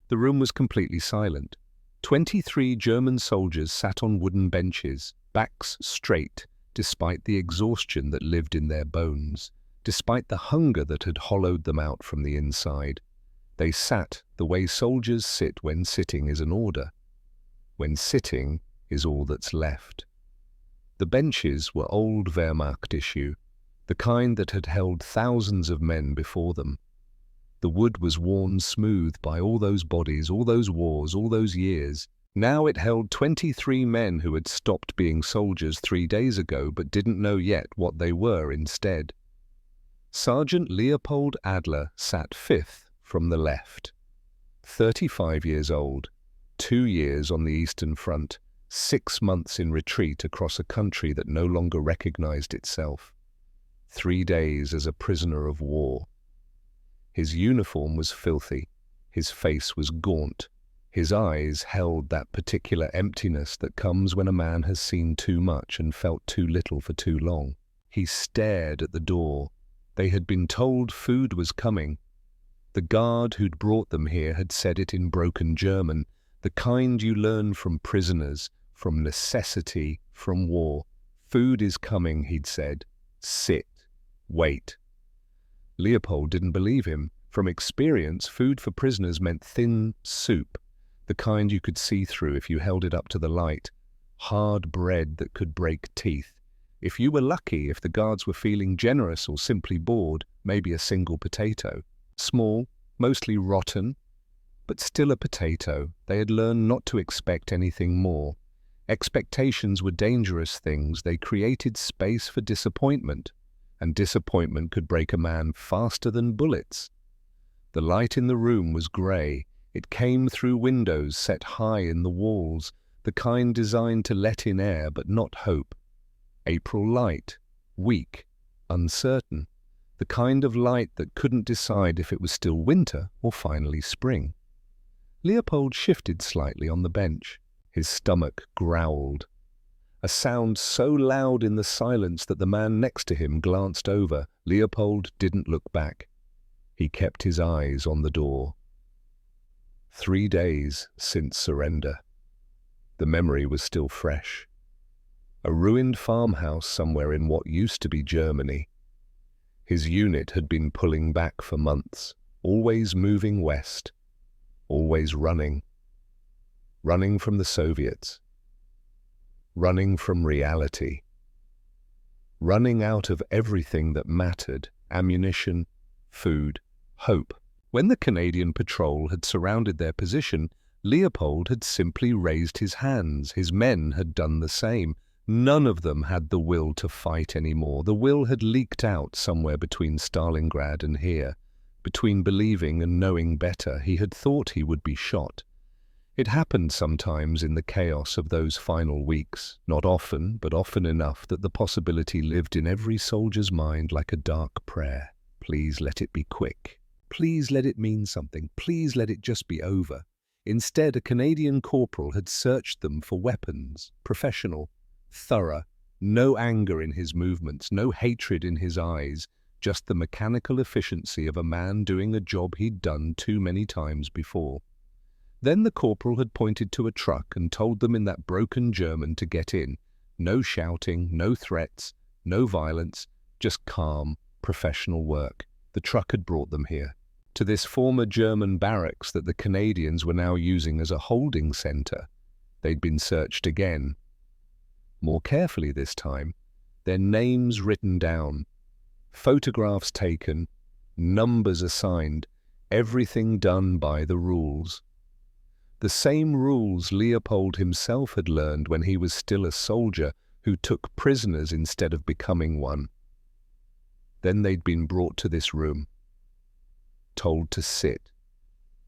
The room was completely silent. 23 German soldiers sat on wooden benches, backs straight, despite the exhaustion that lived in their bones, despite the hunger that had hollowed them out from the inside. They sat the way soldiers sit when sitting is an order, when sitting is all that's left. The benches were old Wehrmacht issue, the kind that had held thousands of men before them. The wood was worn smooth by all those bodies, all those wars, all those years. Now it held 23 men who had stopped being soldiers 3 days ago but didn't know yet what they were instead. Sergeant Leopold Adler sat fifth from the left. 35 years old, 2 years on the Eastern Front, 6 months in retreat across a country that no longer recognized itself. 3 days as a prisoner of war. His uniform was filthy, his face was gaunt, his eyes held that particular emptiness that comes when a man has seen too much and felt too little for too long. He stared at the door. They had been told food was coming. The guard who'd brought them here had said it in broken German, the kind you learn from prisoners, from necessity, from war. Food is coming, he'd said. Sit. Wait. Leopold didn't believe him. From experience, food for prisoners meant thin soup, the kind you could see through if you held it up to the light, hard bread that could break teeth. If you were lucky, if the guards were feeling generous or simply bored, maybe a single potato. Small, mostly rotten, but still a potato. They had learned not to expect anything more. Expectations were dangerous things. They created space for disappointment, and disappointment could break a man faster than bullets. The light in the room was grey. It came through windows set high in the walls, the kind designed to let in air but not hope. April light, weak, uncertain, the kind of light that couldn't decide if it was still winter or finally spring. Leopold shifted slightly on the bench. His stomach growled. A sound so loud in the silence that the man next to him glanced over. Leopold didn't look back. He kept his eyes on the door. 3 days since surrender. The memory was still fresh. A ruined farmhouse somewhere in what used to be Germany. His unit had been pulling back for months, always moving west, always running. Running from the Soviets. Running from reality. Running out of everything that mattered, ammunition, food, hope. When the Canadian patrol had surrounded their position, Leopold had simply raised his hands. His men had done the same. None of them had the will to fight anymore. The will had leaked out somewhere between Stalingrad and here. Between believing and knowing better, he had thought he would be shot. It happened sometimes in the chaos of those final weeks, not often, but often enough that the possibility lived in every soldier's mind like a dark prayer. Please let it be quick. Please let it mean something. Please let it just be over. Instead, a Canadian corporal had searched them for weapons, professional, thorough, no anger in his movements, no hatred in his eyes, just the mechanical efficiency of a man doing a job he'd done too many times before. Then the corporal had pointed to a truck and told them in that broken German to get in. No shouting, no threats, no violence, just calm, professional work. The truck had brought them here, to this former German barracks that the Canadians were now using as a holding center. They'd been searched again. More carefully this time, their names written down, photographs taken, numbers assigned, everything done by the rules. The same rules Leopold himself had learned when he was still a soldier who took prisoners instead of becoming one. Then they'd been brought to this room, told to sit,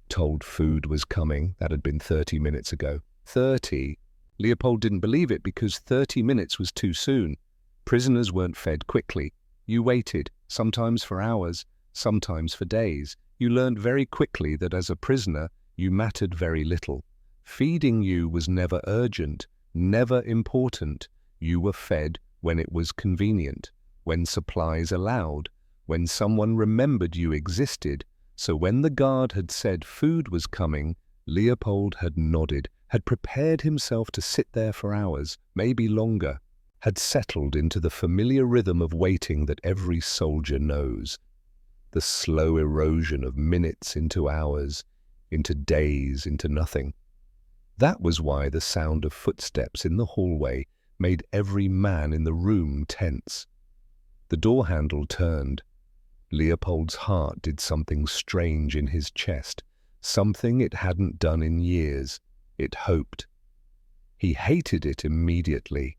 told food was coming. That had been 30 minutes ago. 30? Leopold didn't believe it because 30 minutes was too soon. Prisoners weren't fed quickly. You waited, sometimes for hours, sometimes for days. You learned very quickly that as a prisoner, you mattered very little. Feeding you was never urgent, never important. You were fed when it was convenient, when supplies allowed, when someone remembered you existed. So when the guard had said food was coming, Leopold had nodded, had prepared himself to sit there for hours, maybe longer, had settled into the familiar rhythm of waiting that every soldier knows. The slow erosion of minutes into hours, into days, into nothing. That was why the sound of footsteps in the hallway made every man in the room tense. The door handle turned. Leopold's heart did something strange in his chest, something it hadn't done in years. It hoped. He hated it immediately.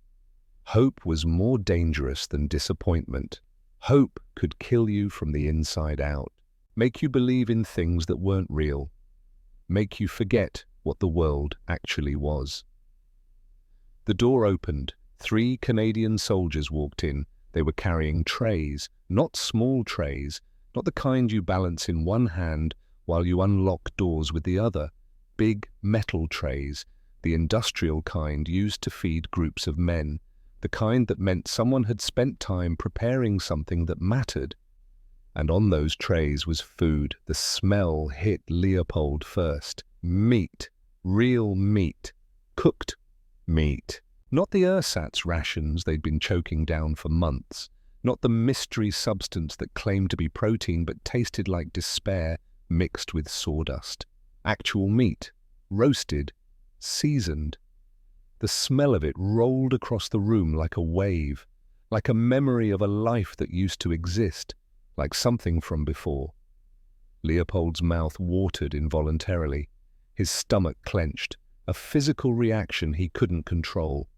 Hope was more dangerous than disappointment. Hope could kill you from the inside out, make you believe in things that weren't real, make you forget what the world actually was. The door opened. 3 Canadian soldiers walked in. They were carrying trays, not small trays, not the kind you balance in one hand while you unlock doors with the other. Big metal trays, the industrial kind used to feed groups of men, the kind that meant someone had spent time preparing something that mattered. And on those trays was food. The smell hit Leopold first. Meat. Real meat. Cooked meat. Not the ersatz rations they'd been choking down for months. Not the mystery substance that claimed to be protein but tasted like despair mixed with sawdust. Actual meat. Roasted. Seasoned. The smell of it rolled across the room like a wave, like a memory of a life that used to exist, like something from before. Leopold's mouth watered involuntarily. His stomach clenched, a physical reaction he couldn't control.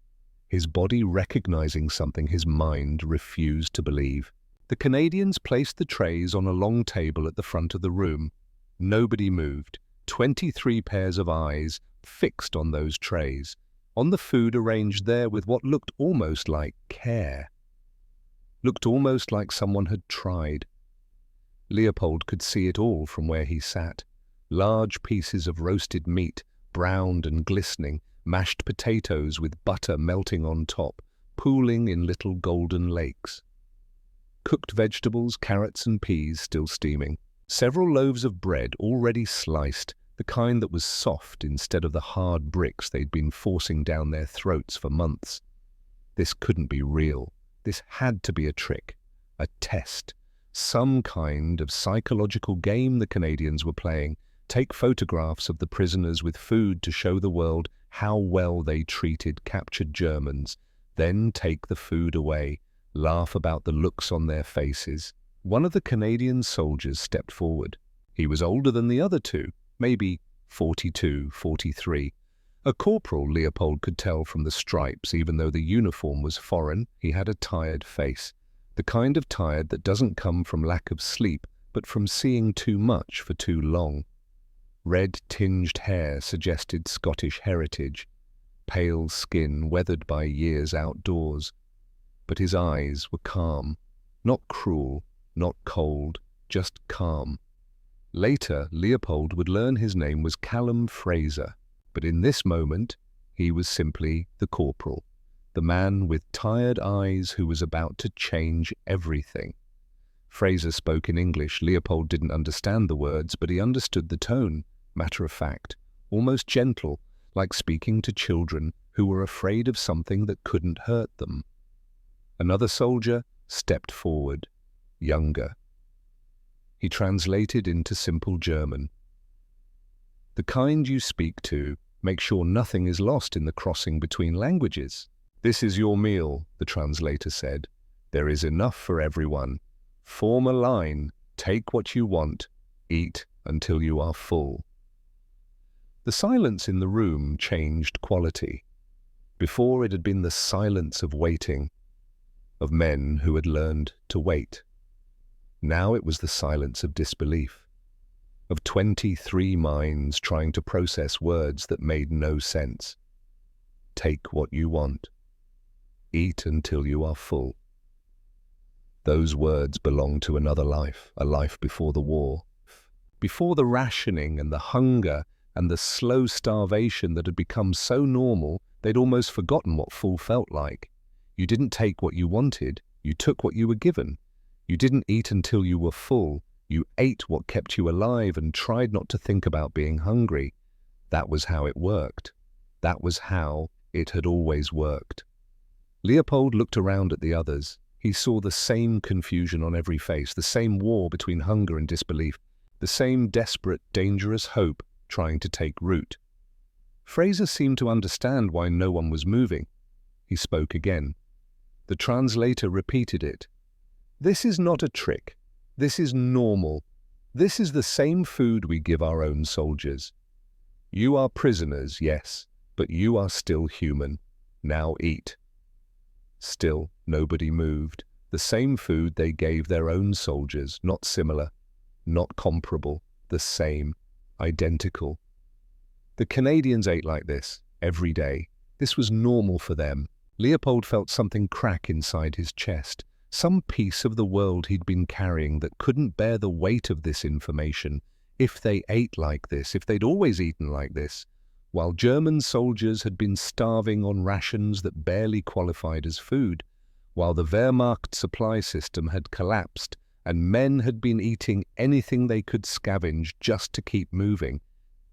His body recognizing something his mind refused to believe. The Canadians placed the trays on a long table at the front of the room. Nobody moved. 23 pairs of eyes fixed on those trays, on the food arranged there with what looked almost like care. Looked almost like someone had tried. Leopold could see it all from where he sat. Large pieces of roasted meat, browned and glistening, mashed potatoes with butter melting on top, pooling in little golden lakes. Cooked vegetables, carrots and peas still steaming. Several loaves of bread already sliced, the kind that was soft instead of the hard bricks they'd been forcing down their throats for months. This couldn't be real. This had to be a trick, a test, some kind of psychological game the Canadians were playing. Take photographs of the prisoners with food to show the world how well they treated captured Germans, then take the food away, laugh about the looks on their faces. One of the Canadian soldiers stepped forward. He was older than the other 2, maybe 42, 43. A corporal, Leopold could tell from the stripes, even though the uniform was foreign. He had a tired face, the kind of tired that doesn't come from lack of sleep, but from seeing too much for too long. Red-tinged hair suggested Scottish heritage, pale skin weathered by years outdoors. But his eyes were calm, not cruel, not cold, just calm. Later, Leopold would learn his name was Callum Fraser, but in this moment, he was simply the corporal, the man with tired eyes who was about to change everything. Fraser spoke in English. Leopold didn't understand the words, but he understood the tone, matter of fact, almost gentle, like speaking to children who were afraid of something that couldn't hurt them. Another soldier stepped forward, younger. He translated into simple German. The kind you speak to, make sure nothing is lost in the crossing between languages. This is your meal, the translator said. There is enough for everyone. Form a line, take what you want, eat until you are full. The silence in the room changed quality. Before it had been the silence of waiting, of men who had learned to wait. Now it was the silence of disbelief, of 23 minds trying to process words that made no sense. Take what you want. Eat until you are full. Those words belonged to another life, a life before the war, before the rationing and the hunger and the slow starvation that had become so normal they'd almost forgotten what full felt like. You didn't take what you wanted, you took what you were given. You didn't eat until you were full, you ate what kept you alive and tried not to think about being hungry. That was how it worked. That was how it had always worked. Leopold looked around at the others. He saw the same confusion on every face, the same war between hunger and disbelief, the same desperate, dangerous hope trying to take root. Fraser seemed to understand why no one was moving. He spoke again. The translator repeated it. "This is not a trick. This is normal. This is the same food we give our own soldiers. You are prisoners, yes, but you are still human. Now eat." Still, nobody moved. The same food they gave their own soldiers, not similar, not comparable, the same, identical. The Canadians ate like this, every day. This was normal for them. Leopold felt something crack inside his chest, some piece of the world he'd been carrying that couldn't bear the weight of this information. If they ate like this, if they'd always eaten like this, while German soldiers had been starving on rations that barely qualified as food, while the Wehrmacht supply system had collapsed and men had been eating anything they could scavenge just to keep moving.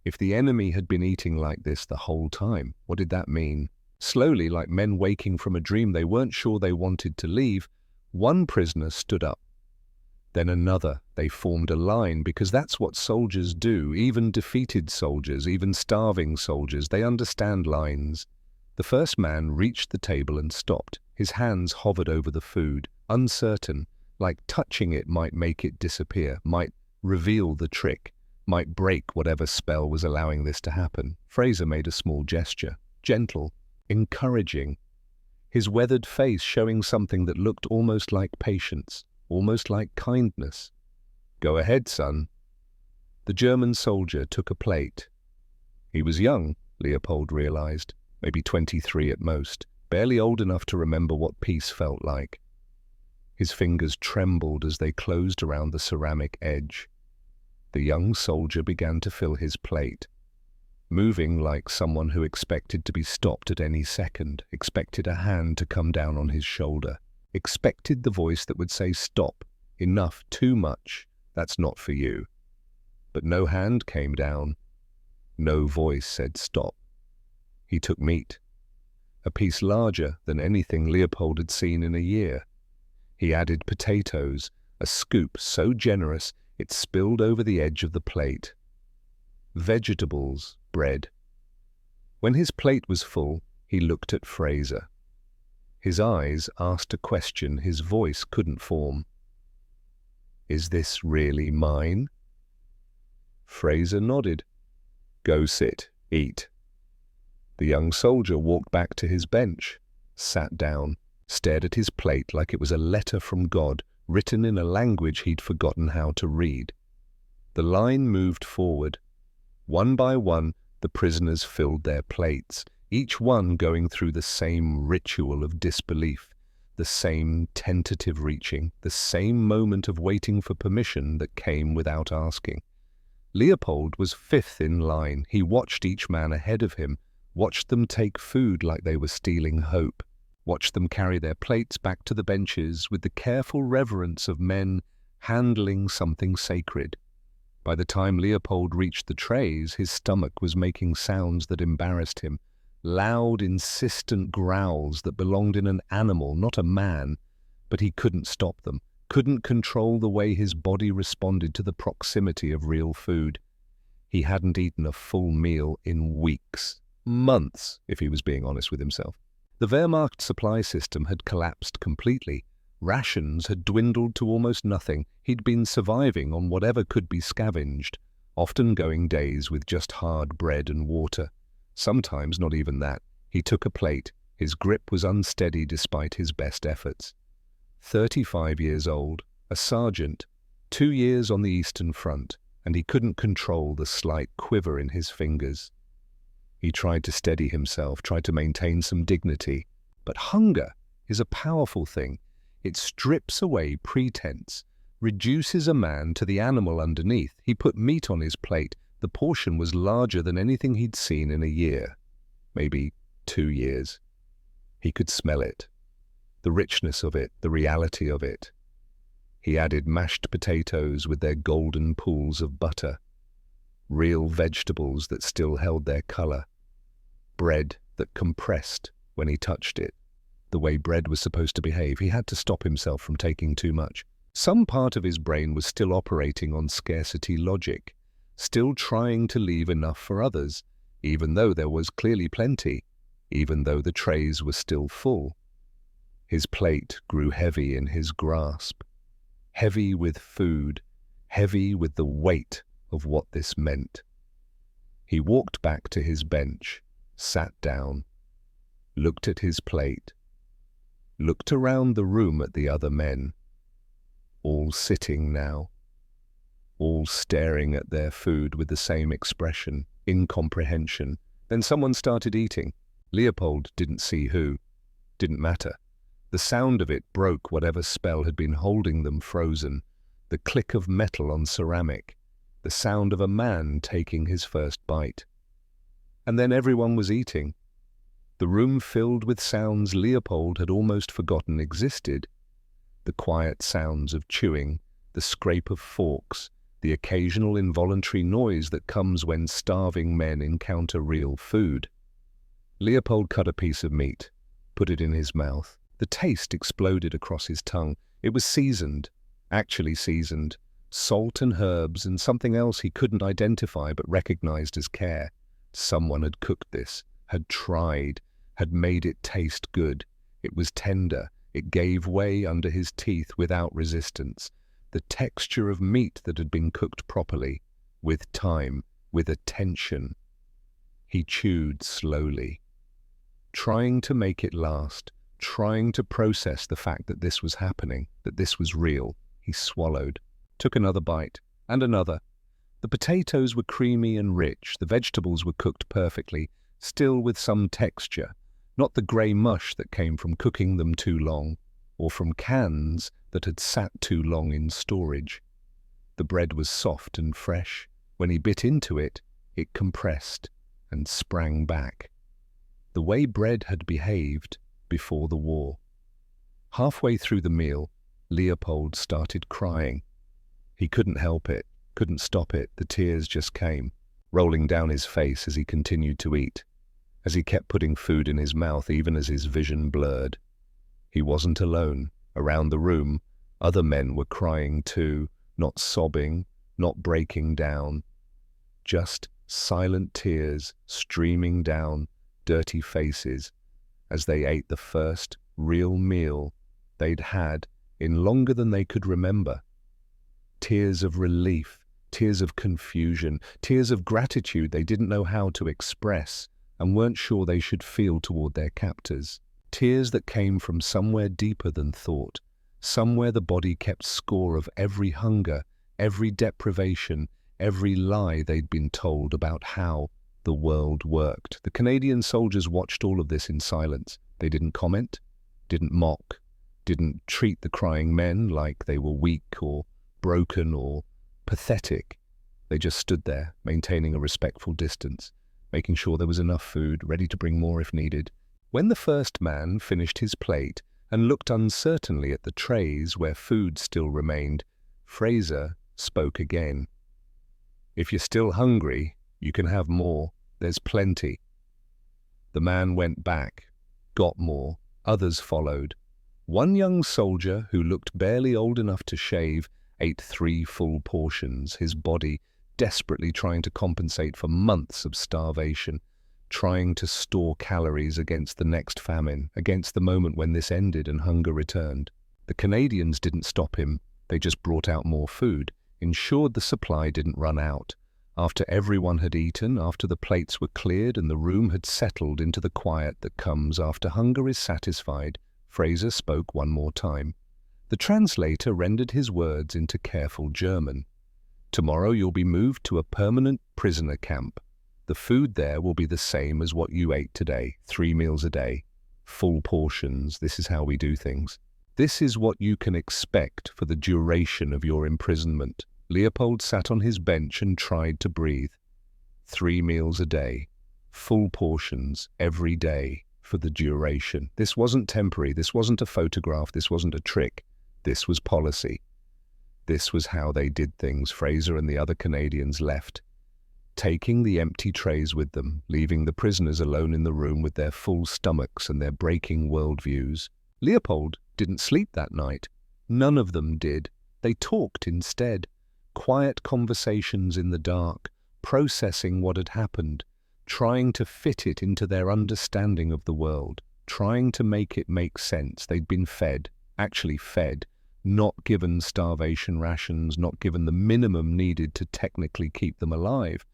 If the enemy had been eating like this the whole time, what did that mean? Slowly, like men waking from a dream they weren't sure they wanted to leave, one prisoner stood up. Then another. They formed a line because that's what soldiers do, even defeated soldiers, even starving soldiers. They understand lines. The first man reached the table and stopped. His hands hovered over the food, uncertain, like touching it might make it disappear, might reveal the trick, might break whatever spell was allowing this to happen. Fraser made a small gesture, gentle, encouraging, his weathered face showing something that looked almost like patience, almost like kindness. "Go ahead, son." The German soldier took a plate. He was young, Leopold realized, maybe 23 at most, barely old enough to remember what peace felt like. His fingers trembled as they closed around the ceramic edge. The young soldier began to fill his plate, moving like someone who expected to be stopped at any second, expected a hand to come down on his shoulder, expected the voice that would say, "Stop, enough, too much, that's not for you." But no hand came down. No voice said stop. He took meat, a piece larger than anything Leopold had seen in a year. He added potatoes, a scoop so generous it spilled over the edge of the plate. Vegetables, bread. When his plate was full, he looked at Fraser. His eyes asked a question his voice couldn't form. "Is this really mine?" Fraser nodded. "Go sit, eat." The young soldier walked back to his bench, sat down, stared at his plate like it was a letter from God, written in a language he'd forgotten how to read. The line moved forward. One by one, the prisoners filled their plates, each one going through the same ritual of disbelief, the same tentative reaching, the same moment of waiting for permission that came without asking. Leopold was fifth in line. He watched each man ahead of him, watched them take food like they were stealing hope, watched them carry their plates back to the benches with the careful reverence of men handling something sacred. By the time Leopold reached the trays, his stomach was making sounds that embarrassed him, loud, insistent growls that belonged in an animal, not a man, but he couldn't stop them, couldn't control the way his body responded to the proximity of real food. He hadn't eaten a full meal in weeks, months, if he was being honest with himself. The Wehrmacht supply system had collapsed completely. Rations had dwindled to almost nothing. He'd been surviving on whatever could be scavenged, often going days with just hard bread and water. Sometimes not even that. He took a plate. His grip was unsteady despite his best efforts. 35 years old, a sergeant, 2 years on the Eastern Front, and he couldn't control the slight quiver in his fingers. He tried to steady himself, tried to maintain some dignity. But hunger is a powerful thing. It strips away pretense, reduces a man to the animal underneath. He put meat on his plate. The portion was larger than anything he'd seen in a year, maybe 2 years. He could smell it, the richness of it, the reality of it. He added mashed potatoes with their golden pools of butter. real vegetables that still held their color, bread that compressed when he touched it, the way bread was supposed to behave. He had to stop himself from taking too much. Some part of his brain was still operating on scarcity logic, still trying to leave enough for others, even though there was clearly plenty, even though the trays were still full. His plate grew heavy in his grasp, heavy with food, heavy with the weight of what this meant. He walked back to his bench, sat down, looked at his plate, looked around the room at the other men, all sitting now, all staring at their food with the same expression, incomprehension. Then someone started eating. Leopold didn't see who. Didn't matter. The sound of it broke whatever spell had been holding them frozen, the click of metal on ceramic, the sound of a man taking his first bite. And then everyone was eating. The room filled with sounds Leopold had almost forgotten existed. The quiet sounds of chewing, the scrape of forks, the occasional involuntary noise that comes when starving men encounter real food. Leopold cut a piece of meat, put it in his mouth. The taste exploded across his tongue. It was seasoned, actually seasoned, salt and herbs and something else he couldn't identify but recognized as care. Someone had cooked this, had tried, had made it taste good. It was tender. It gave way under his teeth without resistance. The texture of meat that had been cooked properly, with time, with attention. He chewed slowly, trying to make it last, trying to process the fact that this was happening, that this was real. He swallowed, took another bite, and another. The potatoes were creamy and rich, the vegetables were cooked perfectly, still with some texture, not the grey mush that came from cooking them too long, or from cans that had sat too long in storage. The bread was soft and fresh. When he bit into it, it compressed and sprang back. The way bread had behaved before the war. Halfway through the meal, Leopold started crying. He couldn't help it, couldn't stop it. The tears just came, rolling down his face as he continued to eat, as he kept putting food in his mouth even as his vision blurred. He wasn't alone. Around the room, other men were crying too, not sobbing, not breaking down. Just silent tears streaming down dirty faces as they ate the first real meal they'd had in longer than they could remember. Tears of relief, tears of confusion, tears of gratitude they didn't know how to express and weren't sure they should feel toward their captors. Tears that came from somewhere deeper than thought, somewhere the body kept score of every hunger, every deprivation, every lie they'd been told about how the world worked. The Canadian soldiers watched all of this in silence. They didn't comment, didn't mock, didn't treat the crying men like they were weak or broken or pathetic. They just stood there, maintaining a respectful distance, making sure there was enough food, ready to bring more if needed. When the first man finished his plate and looked uncertainly at the trays where food still remained, Fraser spoke again. "If you're still hungry, you can have more. There's plenty." The man went back, got more. Others followed. One young soldier, who looked barely old enough to shave, ate 3 full portions, his body desperately trying to compensate for months of starvation, trying to store calories against the next famine, against the moment when this ended and hunger returned. The Canadians didn't stop him. They just brought out more food, ensured the supply didn't run out. After everyone had eaten, after the plates were cleared and the room had settled into the quiet that comes after hunger is satisfied, Fraser spoke one more time. The translator rendered his words into careful German. "Tomorrow you'll be moved to a permanent prisoner camp. The food there will be the same as what you ate today, 3 meals a day. Full portions. This is how we do things. This is what you can expect for the duration of your imprisonment." Leopold sat on his bench and tried to breathe. 3 meals a day, full portions every day for the duration. This wasn't temporary, this wasn't a photograph, this wasn't a trick. This was policy. This was how they did things. Fraser and the other Canadians left. taking the empty trays with them, leaving the prisoners alone in the room with their full stomachs and their breaking worldviews. Leopold didn't sleep that night. None of them did. They talked instead. Quiet conversations in the dark, processing what had happened, trying to fit it into their understanding of the world, trying to make it make sense. They'd been fed, actually fed, not given starvation rations, not given the minimum needed to technically keep them alive.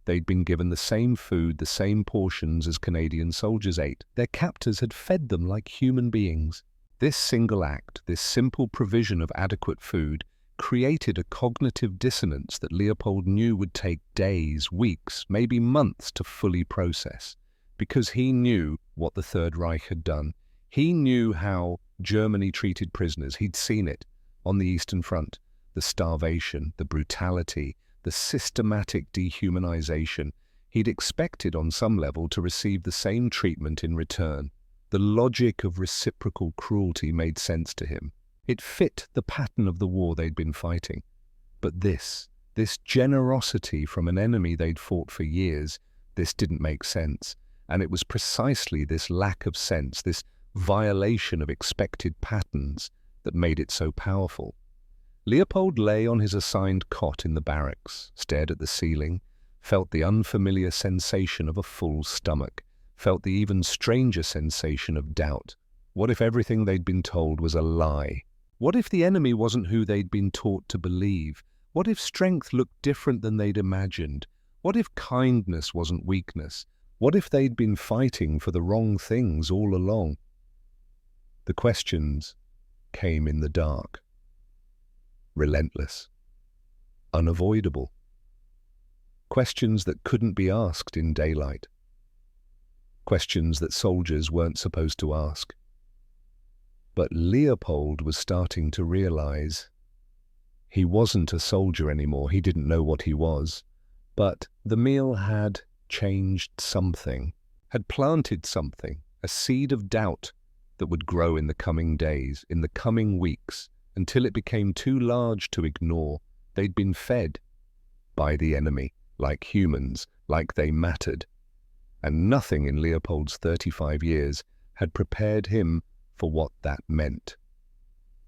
They'd been given the same food, the same portions as Canadian soldiers ate. Their captors had fed them like human beings. This single act, this simple provision of adequate food, created a cognitive dissonance that Leopold knew would take days, weeks, maybe months to fully process, because he knew what the Third Reich had done. He knew how Germany treated prisoners. He'd seen it on the Eastern Front, the starvation, the brutality, the systematic dehumanization. He'd expected on some level to receive the same treatment in return. The logic of reciprocal cruelty made sense to him. It fit the pattern of the war they'd been fighting. But this generosity from an enemy they'd fought for years, this didn't make sense. And it was precisely this lack of sense, this violation of expected patterns, that made it so powerful. Leopold lay on his assigned cot in the barracks, stared at the ceiling, felt the unfamiliar sensation of a full stomach, felt the even stranger sensation of doubt. What if everything they'd been told was a lie? What if the enemy wasn't who they'd been taught to believe? What if strength looked different than they'd imagined? What if kindness wasn't weakness? What if they'd been fighting for the wrong things all along? The questions came in the dark. Relentless. Unavoidable. Questions that couldn't be asked in daylight. Questions that soldiers weren't supposed to ask. But Leopold was starting to realize he wasn't a soldier anymore. He didn't know what he was. But the meal had changed something, had planted something, a seed of doubt that would grow in the coming days, in the coming weeks, until it became too large to ignore. They'd been fed by the enemy, like humans, like they mattered. And nothing in Leopold's 35 years had prepared him for what that meant.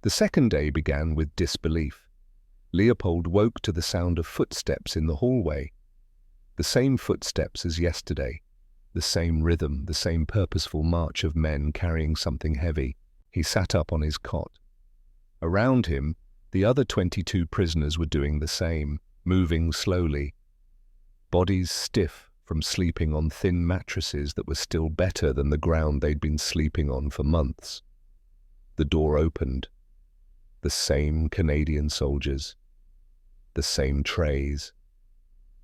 The second day began with disbelief. Leopold woke to the sound of footsteps in the hallway. The same footsteps as yesterday, the same rhythm, the same purposeful march of men carrying something heavy. He sat up on his cot. Around him, the other 22 prisoners were doing the same, moving slowly, bodies stiff from sleeping on thin mattresses that were still better than the ground they'd been sleeping on for months. The door opened. The same Canadian soldiers, the same trays,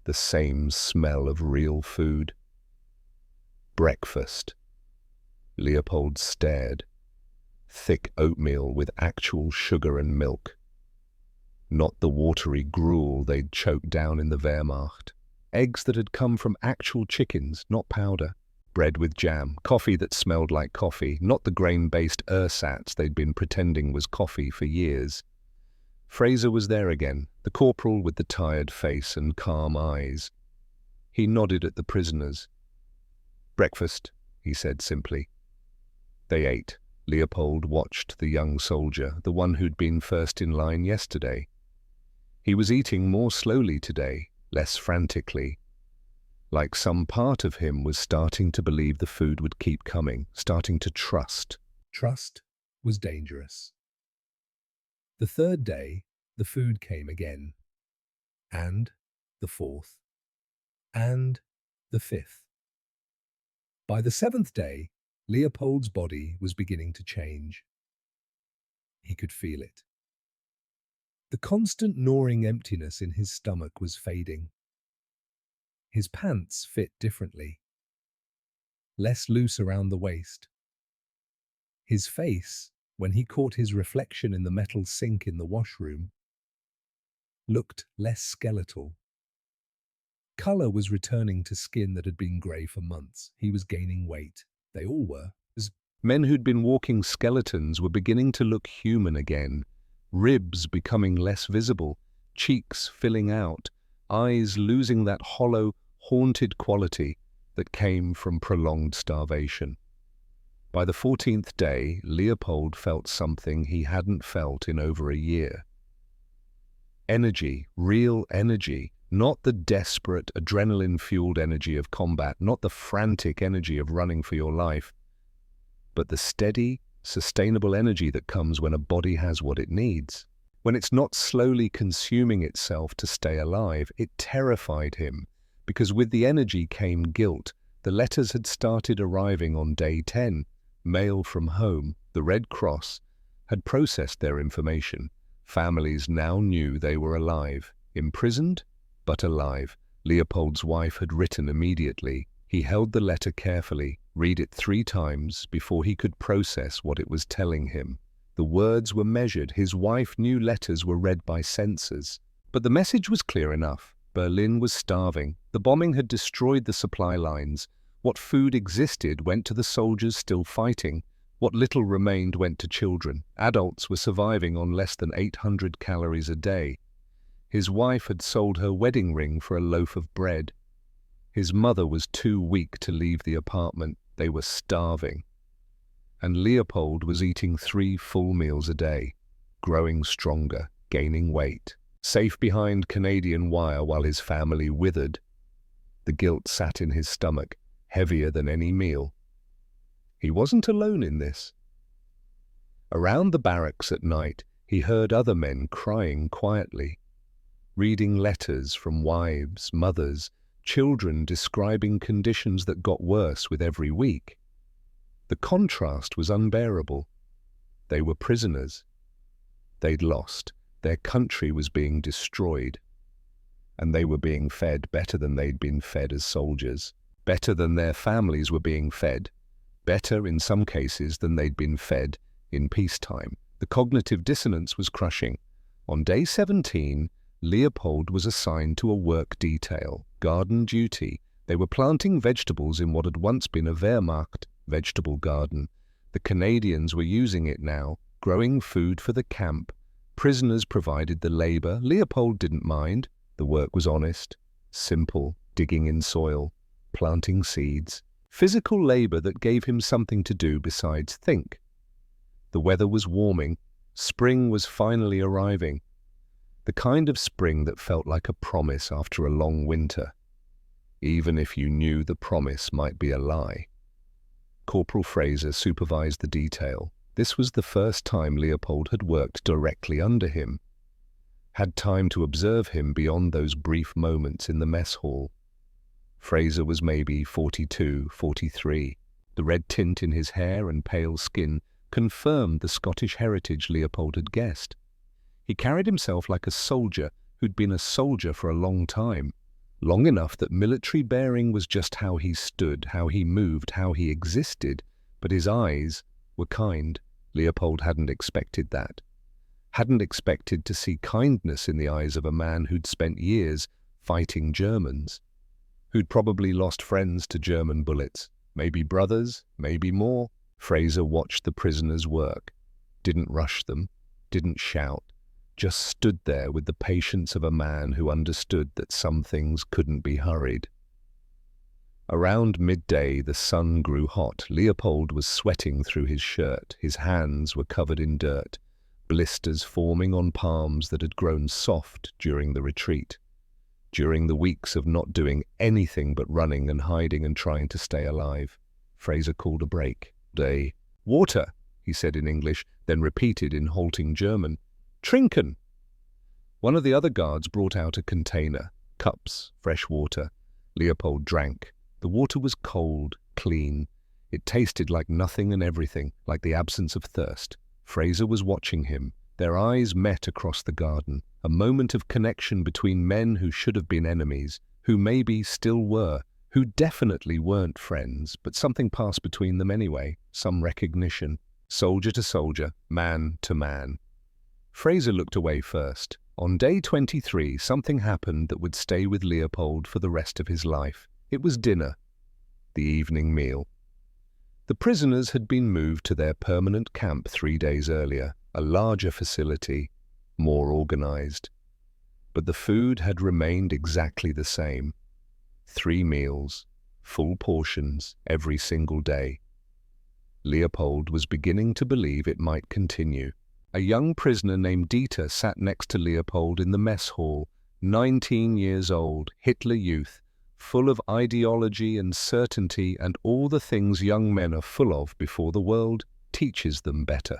the same smell of real food. Breakfast. Leopold stared. Thick oatmeal with actual sugar and milk. Not the watery gruel they'd choked down in the Wehrmacht. Eggs that had come from actual chickens, not powder. Bread with jam. Coffee that smelled like coffee, not the grain-based ersatz they'd been pretending was coffee for years. Fraser was there again, the corporal with the tired face and calm eyes. He nodded at the prisoners. "Breakfast," he said simply. They ate. Leopold watched the young soldier, the one who'd been first in line yesterday. He was eating more slowly today, less frantically. Like some part of him was starting to believe the food would keep coming, starting to trust. Trust was dangerous. The third day, the food came again. And the fourth. And the fifth. By the seventh day, Leopold's body was beginning to change. He could feel it. The constant gnawing emptiness in his stomach was fading. His pants fit differently, less loose around the waist. His face, when he caught his reflection in the metal sink in the washroom, looked less skeletal. Color was returning to skin that had been grey for months. He was gaining weight. They all were. Men who'd been walking skeletons were beginning to look human again, ribs becoming less visible, cheeks filling out, eyes losing that hollow, haunted quality that came from prolonged starvation. By the 14th day, Leopold felt something he hadn't felt in over a year. Energy, real energy, not the desperate, adrenaline-fueled energy of combat, not the frantic energy of running for your life, but the steady, sustainable energy that comes when a body has what it needs. When it's not slowly consuming itself to stay alive. It terrified him, because with the energy came guilt. The letters had started arriving on day 10. Mail from home, the Red Cross, had processed their information. Families now knew they were alive. Imprisoned, but alive. Leopold's wife had written immediately. He held the letter carefully, read it 3 times before he could process what it was telling him. The words were measured. His wife knew letters were read by sensors. But the message was clear enough. Berlin was starving. The bombing had destroyed the supply lines. What food existed went to the soldiers still fighting. What little remained went to children. Adults were surviving on less than 800 calories a day. His wife had sold her wedding ring for a loaf of bread. His mother was too weak to leave the apartment. They were starving. And Leopold was eating 3 full meals a day, growing stronger, gaining weight, safe behind Canadian wire while his family withered. The guilt sat in his stomach, heavier than any meal. He wasn't alone in this. Around the barracks at night, he heard other men crying quietly, reading letters from wives, mothers, children describing conditions that got worse with every week. The contrast was unbearable. They were prisoners. They'd lost. Their country was being destroyed. And they were being fed better than they'd been fed as soldiers, better than their families were being fed, better in some cases than they'd been fed in peacetime. The cognitive dissonance was crushing. On day 17, Leopold was assigned to a work detail, garden duty. They were planting vegetables in what had once been a Wehrmacht vegetable garden. The Canadians were using it now, growing food for the camp. Prisoners provided the labor. Leopold didn't mind. The work was honest, simple, digging in soil, planting seeds. Physical labor that gave him something to do besides think. The weather was warming. Spring was finally arriving. The kind of spring that felt like a promise after a long winter, even if you knew the promise might be a lie. Corporal Fraser supervised the detail. This was the first time Leopold had worked directly under him, had time to observe him beyond those brief moments in the mess hall. Fraser was maybe 42, 43. The red tint in his hair and pale skin confirmed the Scottish heritage Leopold had guessed. He carried himself like a soldier who'd been a soldier for a long time, long enough that military bearing was just how he stood, how he moved, how he existed, but his eyes were kind. Leopold hadn't expected that. Hadn't expected to see kindness in the eyes of a man who'd spent years fighting Germans, who'd probably lost friends to German bullets, maybe brothers, maybe more. Fraser watched the prisoners work, didn't rush them, didn't shout, just stood there with the patience of a man who understood that some things couldn't be hurried. Around midday, the sun grew hot. Leopold was sweating through his shirt. His hands were covered in dirt, blisters forming on palms that had grown soft during the retreat, during the weeks of not doing anything but running and hiding and trying to stay alive. Fraser called a break. Water, he said in English, then repeated in halting German. Trinken. One of the other guards brought out a container, cups, fresh water. Leopold drank. The water was cold, clean. It tasted like nothing and everything, like the absence of thirst. Fraser was watching him. Their eyes met across the garden, a moment of connection between men who should have been enemies, who maybe still were, who definitely weren't friends, but something passed between them anyway, some recognition. Soldier to soldier, man to man. Fraser looked away first. On day 23, something happened that would stay with Leopold for the rest of his life. It was dinner, the evening meal. The prisoners had been moved to their permanent camp 3 days earlier, a larger facility, more organized. But the food had remained exactly the same. 3 meals, full portions, every single day. Leopold was beginning to believe it might continue. A young prisoner named Dieter sat next to Leopold in the mess hall, 19 years old, Hitler Youth, full of ideology and certainty and all the things young men are full of before the world teaches them better.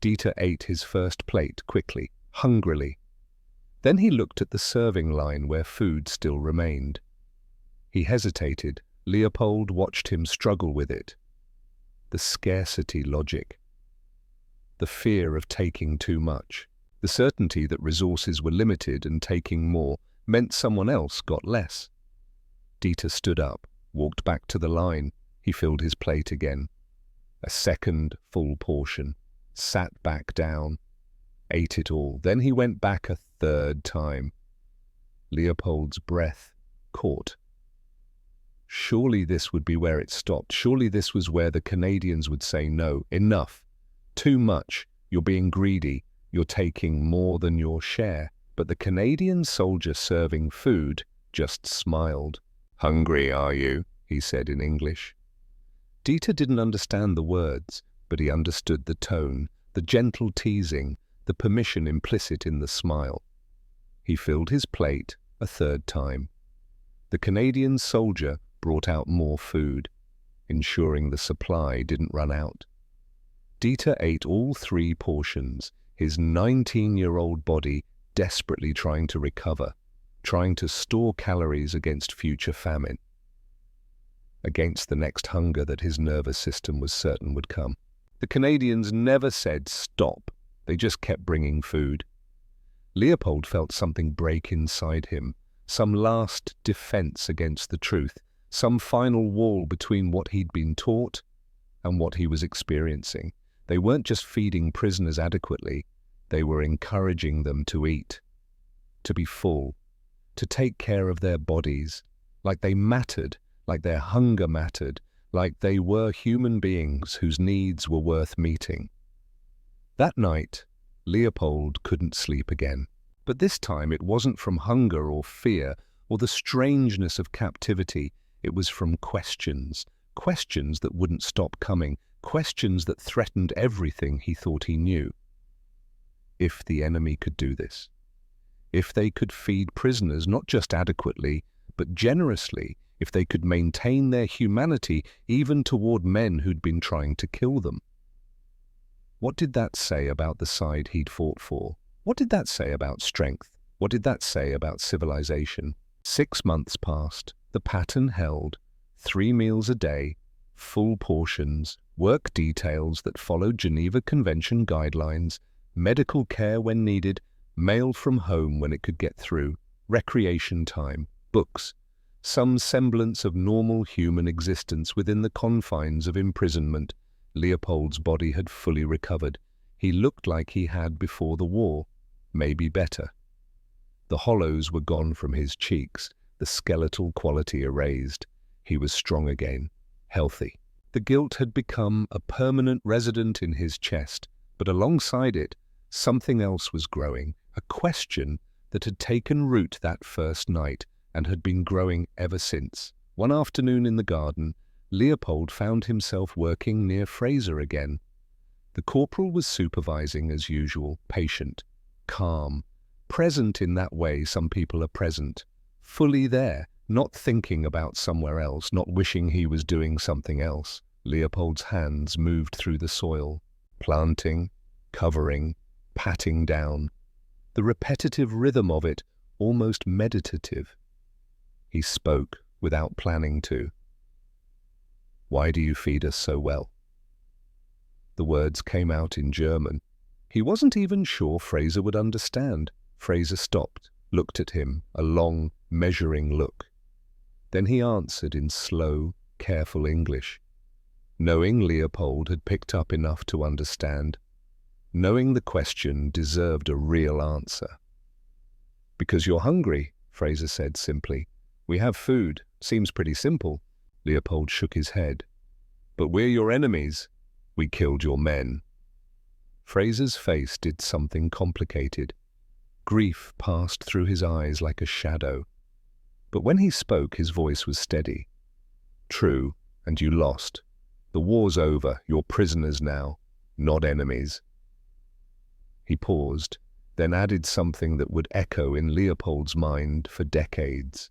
Dieter ate his first plate quickly, hungrily. Then he looked at the serving line where food still remained. He hesitated. Leopold watched him struggle with it. The scarcity logic. The fear of taking too much. The certainty that resources were limited and taking more meant someone else got less. Dieter stood up, walked back to the line. He filled his plate again. A second full portion. Sat back down. Ate it all. Then he went back a third time. Leopold's breath caught. Surely this would be where it stopped. Surely this was where the Canadians would say, no, enough. Too much. You're being greedy. You're taking more than your share. But the Canadian soldier serving food just smiled. Hungry, are you? He said in English. Dieter didn't understand the words, but he understood the tone, the gentle teasing, the permission implicit in the smile. He filled his plate a third time. The Canadian soldier brought out more food, ensuring the supply didn't run out. Dieter ate all 3 portions, his 19-year-old body desperately trying to recover, trying to store calories against future famine, against the next hunger that his nervous system was certain would come. The Canadians never said stop. They just kept bringing food. Leopold felt something break inside him, some last defense against the truth, some final wall between what he'd been taught and what he was experiencing. They weren't just feeding prisoners adequately, they were encouraging them to eat, to be full, to take care of their bodies, like they mattered, like their hunger mattered, like they were human beings whose needs were worth meeting. That night, Leopold couldn't sleep again. But this time it wasn't from hunger or fear or the strangeness of captivity. It was from questions, questions that wouldn't stop coming, questions that threatened everything he thought he knew. If the enemy could do this, if they could feed prisoners not just adequately, but generously, if they could maintain their humanity even toward men who'd been trying to kill them. What did that say about the side he'd fought for? What did that say about strength? What did that say about civilization? 6 months passed. The pattern held. 3 meals a day, full portions, work details that followed Geneva Convention guidelines, medical care when needed, mail from home when it could get through, recreation time, books, some semblance of normal human existence within the confines of imprisonment. Leopold's body had fully recovered. He looked like he had before the war, maybe better. The hollows were gone from his cheeks, the skeletal quality erased. He was strong again, healthy. The guilt had become a permanent resident in his chest, but alongside it, something else was growing, a question that had taken root that first night and had been growing ever since. One afternoon in the garden, Leopold found himself working near Fraser again. The corporal was supervising as usual, patient, calm, present in that way some people are present, fully there, not thinking about somewhere else, not wishing he was doing something else. Leopold's hands moved through the soil, planting, covering, patting down. The repetitive rhythm of it, almost meditative. He spoke without planning to. "Why do you feed us so well?" The words came out in German. He wasn't even sure Fraser would understand. Fraser stopped, looked at him, a long, measuring look. Then he answered in slow, careful English, knowing Leopold had picked up enough to understand, knowing the question deserved a real answer. "Because you're hungry," Fraser said simply. "We have food. Seems pretty simple." Leopold shook his head. "But we're your enemies. We killed your men." Fraser's face did something complicated. Grief passed through his eyes like a shadow. But when he spoke, his voice was steady. True, and you lost. The war's over. You're prisoners now, not enemies. He paused, then added something that would echo in Leopold's mind for decades.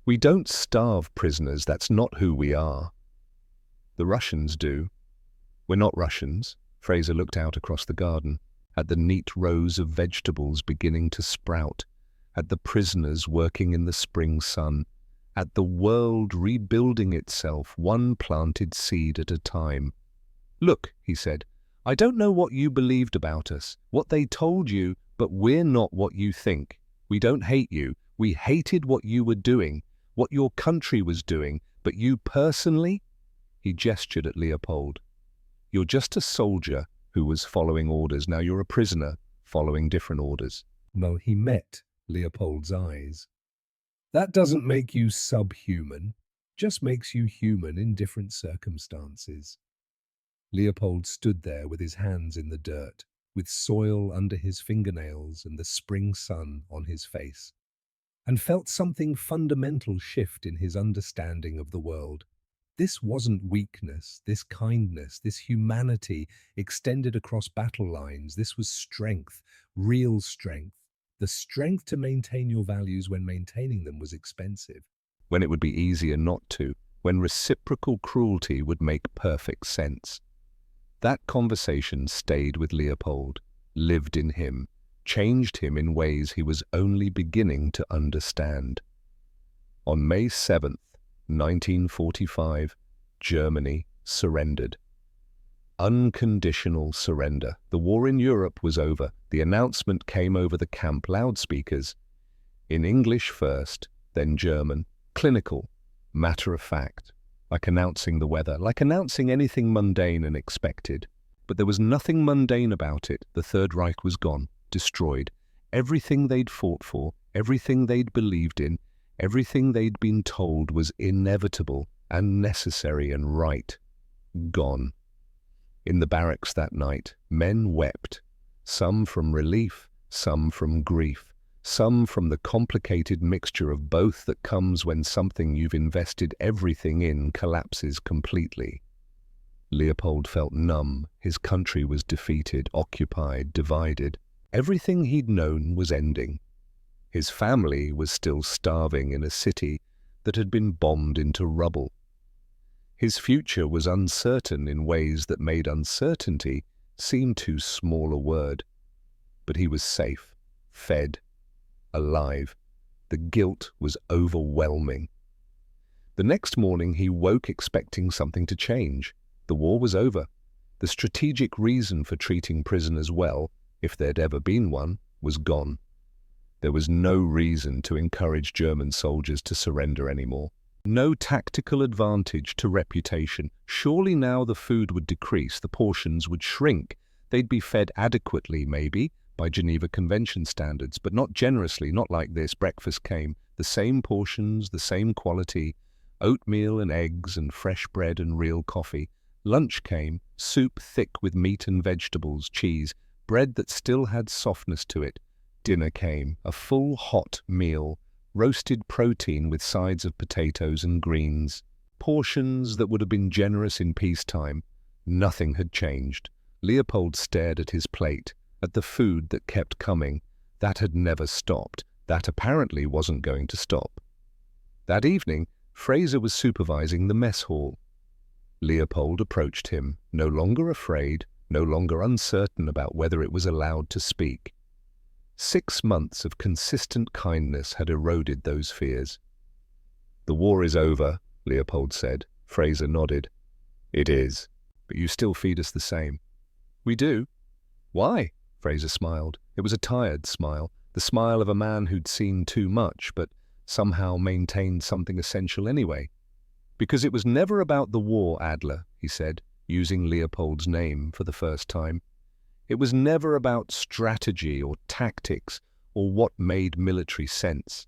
We don't starve prisoners. That's not who we are. The Russians do. We're not Russians. Fraser looked out across the garden, at the neat rows of vegetables beginning to sprout, at the prisoners working in the spring sun, at the world rebuilding itself one planted seed at a time. Look, he said, I don't know what you believed about us, what they told you, but we're not what you think. We don't hate you. We hated what you were doing, what your country was doing, but you personally? He gestured at Leopold. You're just a soldier who was following orders. Now you're a prisoner following different orders. Well, he met Leopold's eyes. That doesn't make you subhuman, just makes you human in different circumstances. Leopold stood there with his hands in the dirt, with soil under his fingernails and the spring sun on his face, and felt something fundamental shift in his understanding of the world. This wasn't weakness, this kindness, this humanity extended across battle lines. This was strength, real strength. The strength to maintain your values when maintaining them was expensive. When it would be easier not to, when reciprocal cruelty would make perfect sense. That conversation stayed with Leopold, lived in him, changed him in ways he was only beginning to understand. On May 7th, 1945, Germany surrendered. Unconditional surrender. The war in Europe was over. The announcement came over the camp loudspeakers. In English first, then German. Clinical, matter-of-fact, like announcing the weather, like announcing anything mundane and expected. But there was nothing mundane about it. The Third Reich was gone, destroyed. Everything they'd fought for, everything they'd believed in, everything they'd been told was inevitable and necessary and right. Gone. In the barracks that night, men wept, some from relief, some from grief, some from the complicated mixture of both that comes when something you've invested everything in collapses completely. Leopold felt numb. His country was defeated, occupied, divided. Everything he'd known was ending. His family was still starving in a city that had been bombed into rubble. His future was uncertain in ways that made uncertainty seem too small a word. But he was safe, fed, alive. The guilt was overwhelming. The next morning he woke expecting something to change. The war was over. The strategic reason for treating prisoners well, if there'd ever been one, was gone. There was no reason to encourage German soldiers to surrender anymore. No tactical advantage to reputation. Surely now the food would decrease, the portions would shrink. They'd be fed adequately, maybe, by Geneva Convention standards, but not generously, not like this. Breakfast came, the same portions, the same quality, oatmeal and eggs and fresh bread and real coffee. Lunch came, soup thick with meat and vegetables, cheese, bread that still had softness to it. Dinner came, a full hot meal, roasted protein with sides of potatoes and greens. Portions that would have been generous in peacetime. Nothing had changed. Leopold stared at his plate, at the food that kept coming. That had never stopped. That apparently wasn't going to stop. That evening, Fraser was supervising the mess hall. Leopold approached him, no longer afraid, no longer uncertain about whether it was allowed to speak. 6 months of consistent kindness had eroded those fears. "The war is over," Leopold said. Fraser nodded. "It is, but you still feed us the same." "We do." "Why?" Fraser smiled. It was a tired smile, the smile of a man who'd seen too much, but somehow maintained something essential anyway. "Because it was never about the war, Adler," he said, using Leopold's name for the first time. "It was never about strategy or tactics or what made military sense."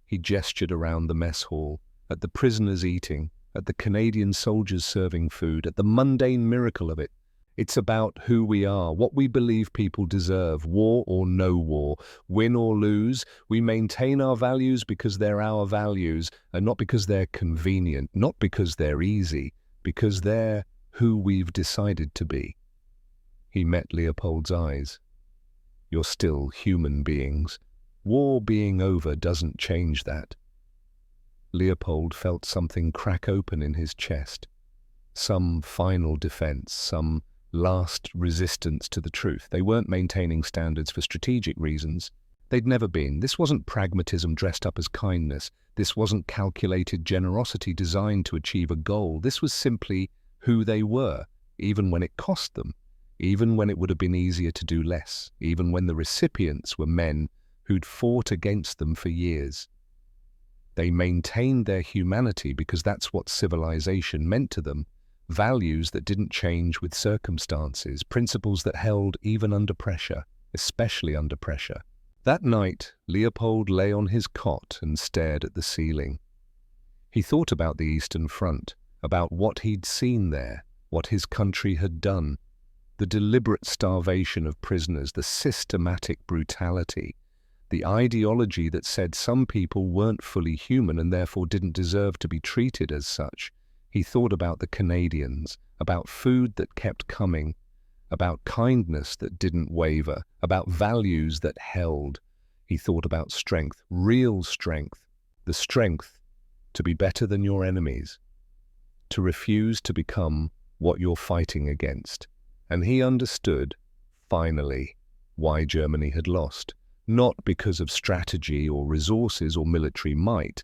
He gestured around the mess hall, at the prisoners eating, at the Canadian soldiers serving food, at the mundane miracle of it. It's about who we are, what we believe people deserve, war or no war, win or lose. We maintain our values because they're our values, and not because they're convenient, not because they're easy, because they're who we've decided to be. He met Leopold's eyes. You're still human beings. War being over doesn't change that. Leopold felt something crack open in his chest. Some final defense, some last resistance to the truth. They weren't maintaining standards for strategic reasons. They'd never been. This wasn't pragmatism dressed up as kindness. This wasn't calculated generosity designed to achieve a goal. This was simply who they were, even when it cost them, even when it would have been easier to do less, even when the recipients were men who'd fought against them for years. They maintained their humanity because that's what civilization meant to them. Values that didn't change with circumstances, principles that held even under pressure, especially under pressure. That night, Leopold lay on his cot and stared at the ceiling. He thought about the Eastern Front, about what he'd seen there, what his country had done, the deliberate starvation of prisoners, the systematic brutality, the ideology that said some people weren't fully human and therefore didn't deserve to be treated as such. He thought about the Canadians, about food that kept coming, about kindness that didn't waver, about values that held. He thought about strength, real strength, the strength to be better than your enemies, to refuse to become what you're fighting against. And he understood, finally, why Germany had lost. Not because of strategy or resources or military might,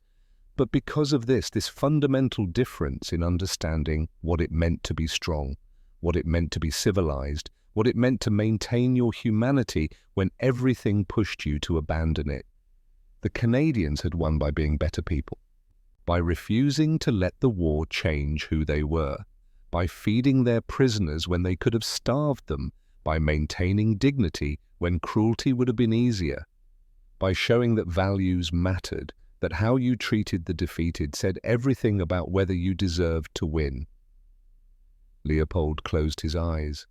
but because of this fundamental difference in understanding what it meant to be strong, what it meant to be civilized, what it meant to maintain your humanity when everything pushed you to abandon it. The Canadians had won by being better people, by refusing to let the war change who they were, by feeding their prisoners when they could have starved them, by maintaining dignity when cruelty would have been easier, by showing that values mattered, that how you treated the defeated said everything about whether you deserved to win. Leopold closed his eyes.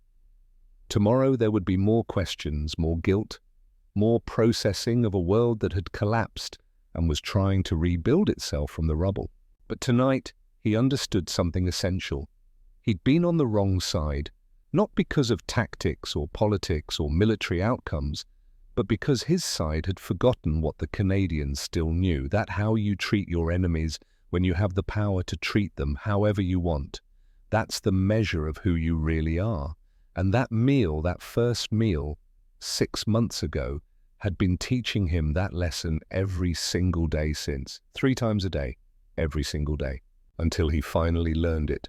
Tomorrow there would be more questions, more guilt, more processing of a world that had collapsed and was trying to rebuild itself from the rubble. But tonight he understood something essential. He'd been on the wrong side, not because of tactics or politics or military outcomes, but because his side had forgotten what the Canadians still knew, that how you treat your enemies when you have the power to treat them however you want. That's the measure of who you really are. And that meal, that first meal, 6 months ago, had been teaching him that lesson every single day since, 3 times a day, every single day, until he finally learned it.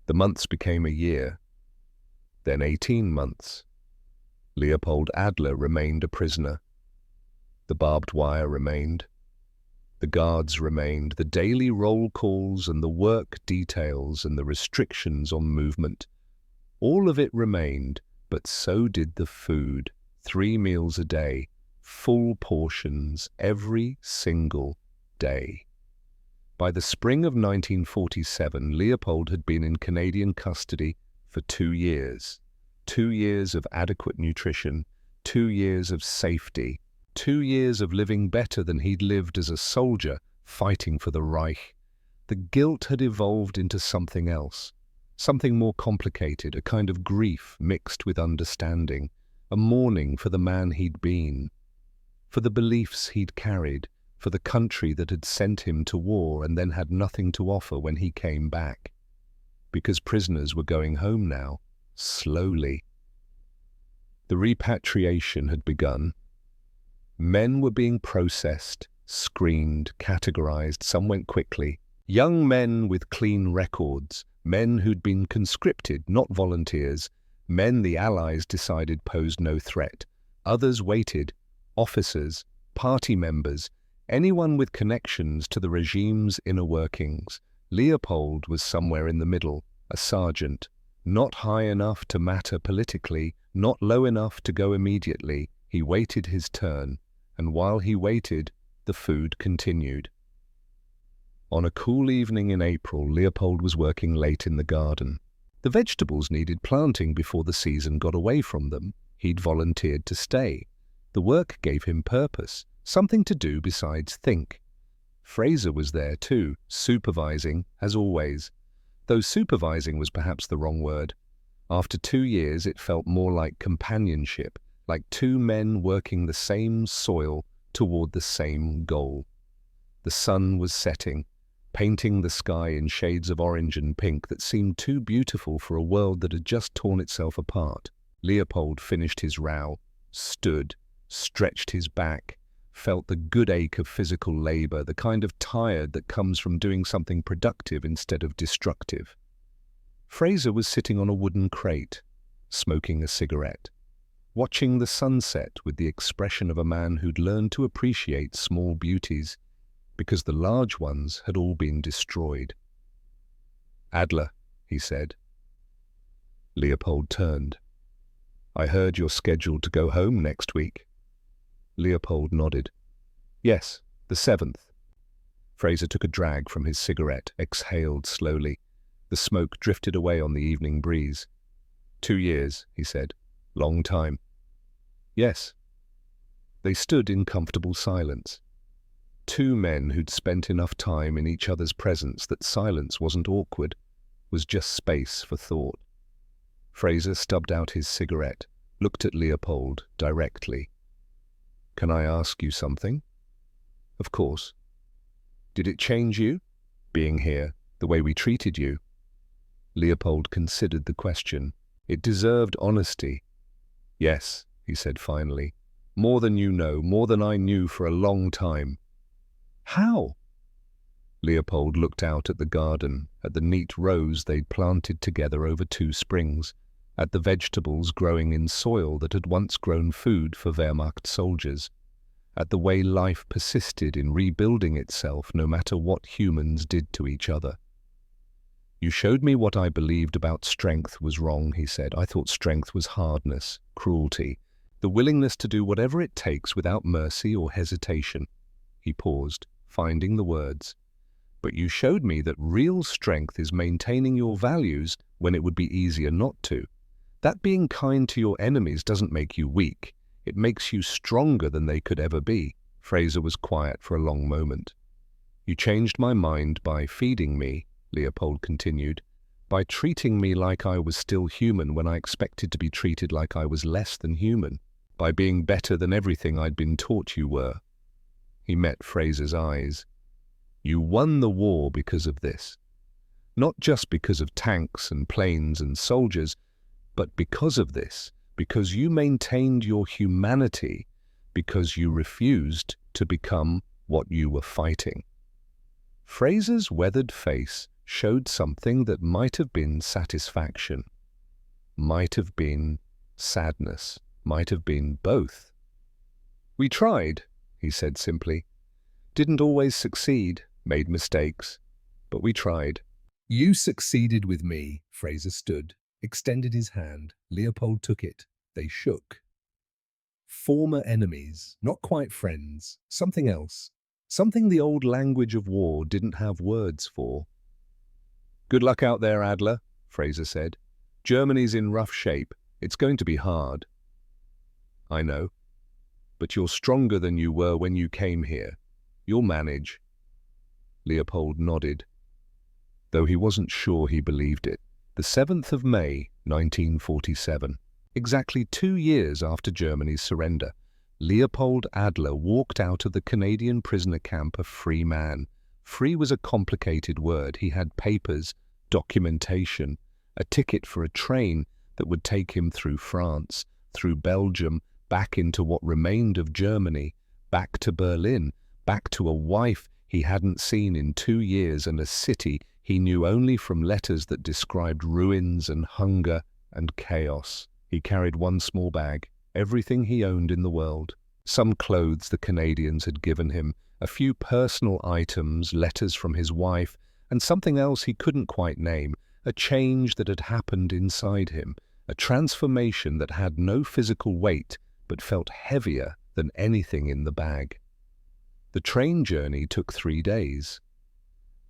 The months became a year, then 18 months. Leopold Adler remained a prisoner. The barbed wire remained. The guards remained. The daily roll calls and the work details and the restrictions on movement. All of it remained, but so did the food. 3 meals a day, full portions every single day. By the spring of 1947, Leopold had been in Canadian custody for 2 years. 2 years of adequate nutrition, 2 years of safety, 2 years of living better than he'd lived as a soldier fighting for the Reich. The guilt had evolved into something else, something more complicated, a kind of grief mixed with understanding, a mourning for the man he'd been, for the beliefs he'd carried, for the country that had sent him to war and then had nothing to offer when he came back. Because prisoners were going home now, slowly. The repatriation had begun. Men were being processed, screened, categorized. Some went quickly. Young men with clean records, men who'd been conscripted, not volunteers, men the Allies decided posed no threat. Others waited, officers, party members, anyone with connections to the regime's inner workings. Leopold was somewhere in the middle, a sergeant, not high enough to matter politically, not low enough to go immediately. He waited his turn, and while he waited, the food continued. On a cool evening in April, Leopold was working late in the garden. The vegetables needed planting before the season got away from them. He'd volunteered to stay. The work gave him purpose, something to do besides think. Fraser was there too, supervising, as always. Though supervising was perhaps the wrong word. After 2 years, it felt more like companionship, like two men working the same soil toward the same goal. The sun was setting, painting the sky in shades of orange and pink that seemed too beautiful for a world that had just torn itself apart. Leopold finished his row, stood, stretched his back, felt the good ache of physical labor, the kind of tired that comes from doing something productive instead of destructive. Fraser was sitting on a wooden crate, smoking a cigarette, watching the sunset with the expression of a man who'd learned to appreciate small beauties because the large ones had all been destroyed. "Adler," he said. Leopold turned. "I heard you're scheduled to go home next week." Leopold nodded. "Yes, the 7th. Fraser took a drag from his cigarette, exhaled slowly. The smoke drifted away on the evening breeze. 2 years, he said. Long time. Yes. They stood in comfortable silence. Two men who'd spent enough time in each other's presence that silence wasn't awkward, was just space for thought. Fraser stubbed out his cigarette, looked at Leopold directly. "Can I ask you something?" "Of course." "Did it change you, being here, the way we treated you?" Leopold considered the question. It deserved honesty. "Yes," he said finally. "More than you know, more than I knew for a long time." "How?" Leopold looked out at the garden, at the neat rows they'd planted together over 2 springs, at the vegetables growing in soil that had once grown food for Wehrmacht soldiers, at the way life persisted in rebuilding itself no matter what humans did to each other. "You showed me what I believed about strength was wrong," he said. "I thought strength was hardness, cruelty, the willingness to do whatever it takes without mercy or hesitation." He paused, finding the words. "But you showed me that real strength is maintaining your values when it would be easier not to. That being kind to your enemies doesn't make you weak. It makes you stronger than they could ever be." Fraser was quiet for a long moment. "You changed my mind by feeding me," Leopold continued, "by treating me like I was still human when I expected to be treated like I was less than human, by being better than everything I'd been taught you were." He met Fraser's eyes. "You won the war because of this. Not just because of tanks and planes and soldiers, but because of this, because you maintained your humanity, because you refused to become what you were fighting." Fraser's weathered face showed something that might have been satisfaction, might have been sadness, might have been both. "We tried," he said simply. "Didn't always succeed, made mistakes, but we tried." "You succeeded with me," Fraser stood, extended his hand. Leopold took it. They shook. Former enemies, not quite friends, something else, something the old language of war didn't have words for. "Good luck out there, Adler," Fraser said. "Germany's in rough shape. It's going to be hard." "I know. But you're stronger than you were when you came here. You'll manage." Leopold nodded, though he wasn't sure he believed it. The 7th of May, 1947, exactly 2 years after Germany's surrender, Leopold Adler walked out of the Canadian prisoner camp a free man. Free was a complicated word. He had papers, documentation, a ticket for a train that would take him through France, through Belgium, back into what remained of Germany, back to Berlin, back to a wife he hadn't seen in 2 years and a city he knew only from letters that described ruins and hunger and chaos. He carried one small bag, everything he owned in the world. Some clothes the Canadians had given him, a few personal items, letters from his wife, and something else he couldn't quite name, a change that had happened inside him, a transformation that had no physical weight but felt heavier than anything in the bag. The train journey took 3 days.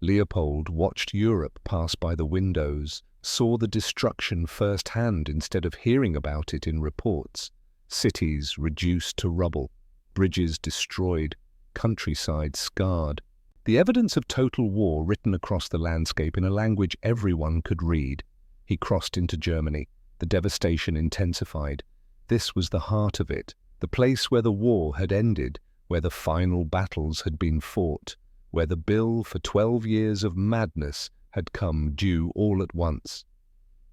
Leopold watched Europe pass by the windows, saw the destruction firsthand instead of hearing about it in reports. Cities reduced to rubble, bridges destroyed, countryside scarred. The evidence of total war written across the landscape in a language everyone could read. He crossed into Germany. The devastation intensified. This was the heart of it, the place where the war had ended, where the final battles had been fought, where the bill for 12 years of madness had come due all at once.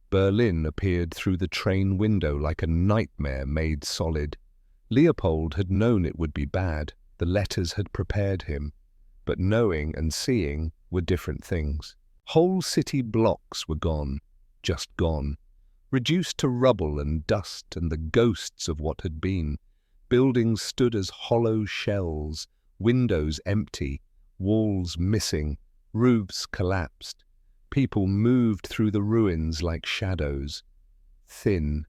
Berlin appeared through the train window like a nightmare made solid. Leopold had known it would be bad. The letters had prepared him. But knowing and seeing were different things. Whole city blocks were gone, just gone, reduced to rubble and dust and the ghosts of what had been. Buildings stood as hollow shells, windows empty, walls missing, roofs collapsed. People moved through the ruins like shadows, thin,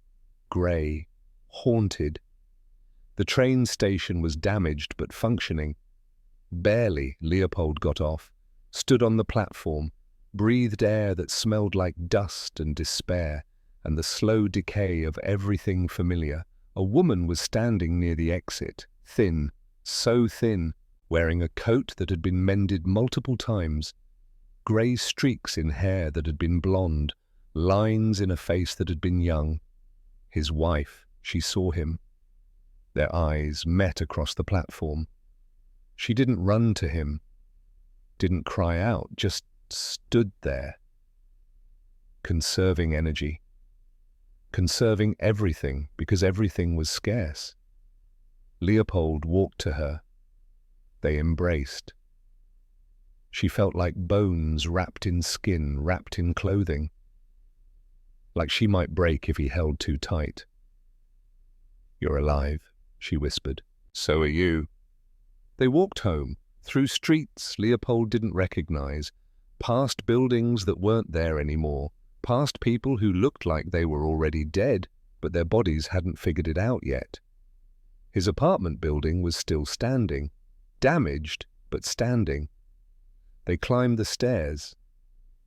grey, haunted. The train station was damaged but functioning. Barely, Leopold got off, stood on the platform, breathed air that smelled like dust and despair, and the slow decay of everything familiar. A woman was standing near the exit, thin, so thin, wearing a coat that had been mended multiple times, grey streaks in hair that had been blonde, lines in a face that had been young. His wife, she saw him. Their eyes met across the platform. She didn't run to him, didn't cry out, just stood there, conserving energy, conserving everything because everything was scarce. Leopold walked to her. They embraced. She felt like bones wrapped in skin, wrapped in clothing, like she might break if he held too tight. "You're alive," she whispered. "So are you." They walked home, through streets Leopold didn't recognize, past buildings that weren't there anymore, past people who looked like they were already dead, but their bodies hadn't figured it out yet. His apartment building was still standing, damaged, but standing. They climbed the stairs.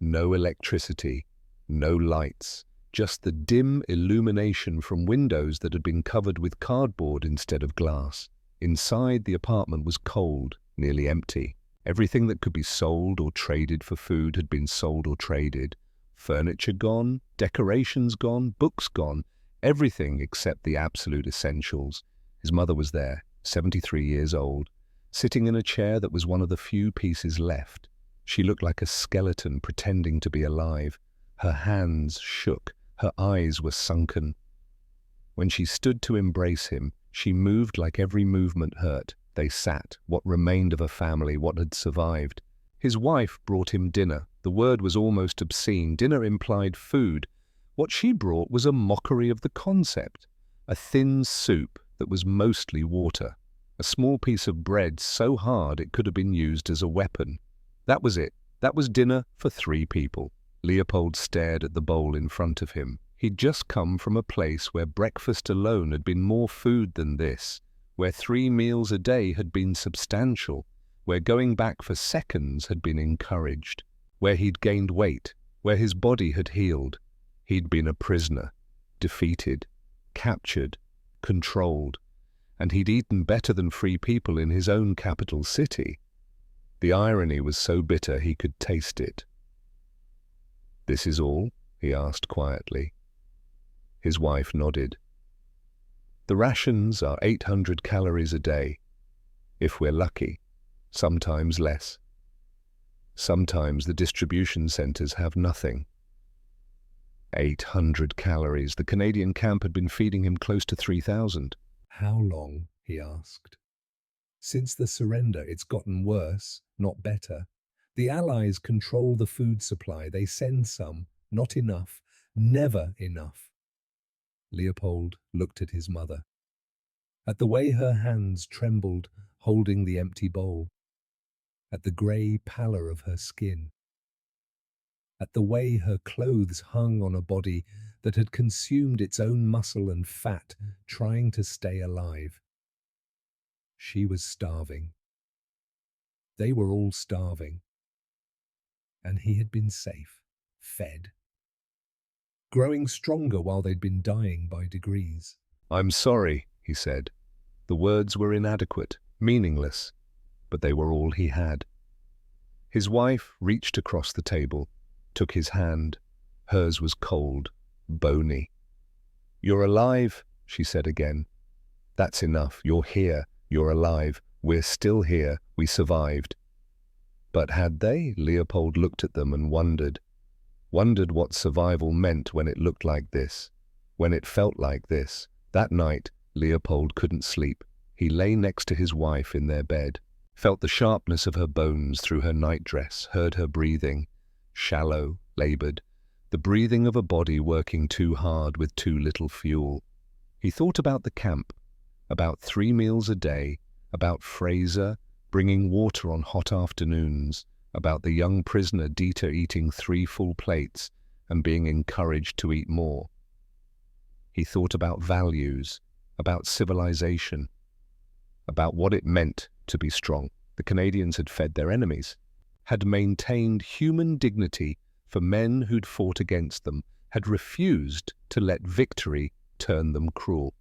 No electricity, no lights, just the dim illumination from windows that had been covered with cardboard instead of glass. Inside, the apartment was cold, nearly empty. Everything that could be sold or traded for food had been sold or traded. Furniture gone, decorations gone, books gone, everything except the absolute essentials. His mother was there, 73 years old, sitting in a chair that was one of the few pieces left. She looked like a skeleton pretending to be alive. Her hands shook, her eyes were sunken. When she stood to embrace him, she moved like every movement hurt. They sat, what remained of a family, what had survived. His wife brought him dinner. The word was almost obscene. Dinner implied food. What she brought was a mockery of the concept. A thin soup that was mostly water. A small piece of bread so hard it could have been used as a weapon. That was it. That was dinner for 3 people. Leopold stared at the bowl in front of him. He'd just come from a place where breakfast alone had been more food than this, where 3 meals a day had been substantial, where going back for seconds had been encouraged, where he'd gained weight, where his body had healed. He'd been a prisoner, defeated, captured, controlled, and he'd eaten better than free people in his own capital city. The irony was so bitter he could taste it. "This is all?" he asked quietly. His wife nodded. "The rations are 800 calories a day. If we're lucky, sometimes less. Sometimes the distribution centers have nothing." 800 calories. The Canadian camp had been feeding him close to 3,000. "How long?" he asked. "Since the surrender, it's gotten worse, not better. The Allies control the food supply. They send some, not enough, never enough." Leopold looked at his mother, at the way her hands trembled holding the empty bowl, at the grey pallor of her skin, at the way her clothes hung on a body that had consumed its own muscle and fat trying to stay alive. She was starving. They were all starving. And he had been safe, fed, growing stronger while they'd been dying by degrees. "I'm sorry," he said. The words were inadequate, meaningless, but they were all he had. His wife reached across the table, took his hand. Hers was cold, bony. "You're alive," she said again. "That's enough. You're here. You're alive. We're still here. We survived." But had they? Leopold looked at them and wondered what survival meant when it looked like this, when it felt like this. That night, Leopold couldn't sleep. He lay next to his wife in their bed, felt the sharpness of her bones through her nightdress, heard her breathing, shallow, labored, the breathing of a body working too hard with too little fuel. He thought about the camp, about 3 meals a day, about Fraser bringing water on hot afternoons, about the young prisoner Dieter eating 3 full plates and being encouraged to eat more. He thought about values, about civilization, about what it meant to be strong. The Canadians had fed their enemies, had maintained human dignity for men who'd fought against them, had refused to let victory turn them cruel.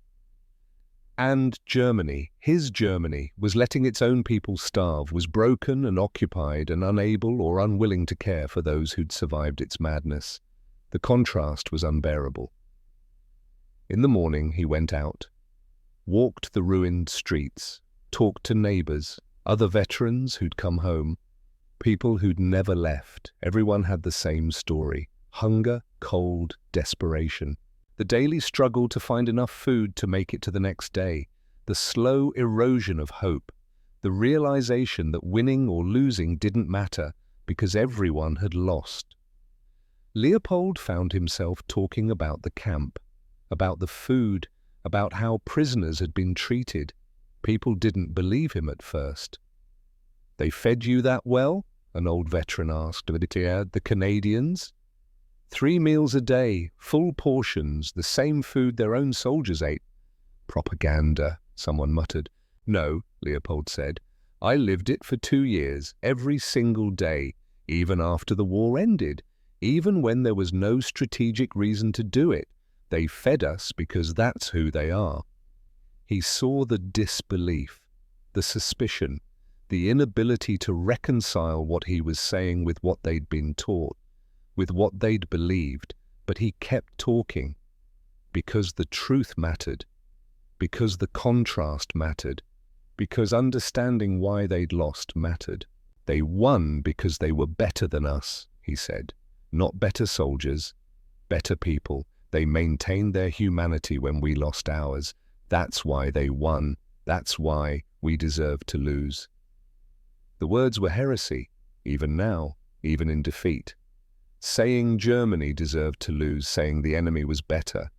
And Germany, his Germany, was letting its own people starve, was broken and occupied and unable or unwilling to care for those who'd survived its madness. The contrast was unbearable. In the morning he went out, walked the ruined streets, talked to neighbors, other veterans who'd come home, people who'd never left. Everyone had the same story: hunger, cold, desperation. The daily struggle to find enough food to make it to the next day, the slow erosion of hope, the realization that winning or losing didn't matter because everyone had lost. Leopold found himself talking about the camp, about the food, about how prisoners had been treated. People didn't believe him at first. "They fed you that well?" an old veteran asked. "The Canadians?" 3 meals a day, full portions, the same food their own soldiers ate. "Propaganda," someone muttered. "No," Leopold said. "I lived it for 2 years, every single day, even after the war ended, even when there was no strategic reason to do it. They fed us because that's who they are." He saw the disbelief, the suspicion, the inability to reconcile what he was saying with what they'd been taught, with what they'd believed, but he kept talking because the truth mattered, because the contrast mattered, because understanding why they'd lost mattered. "They won because they were better than us," he said. "Not better soldiers, better people. They maintained their humanity when we lost ours. That's why they won. That's why we deserve to lose." The words were heresy, even now, even in defeat. Saying Germany deserved to lose, saying the enemy was better.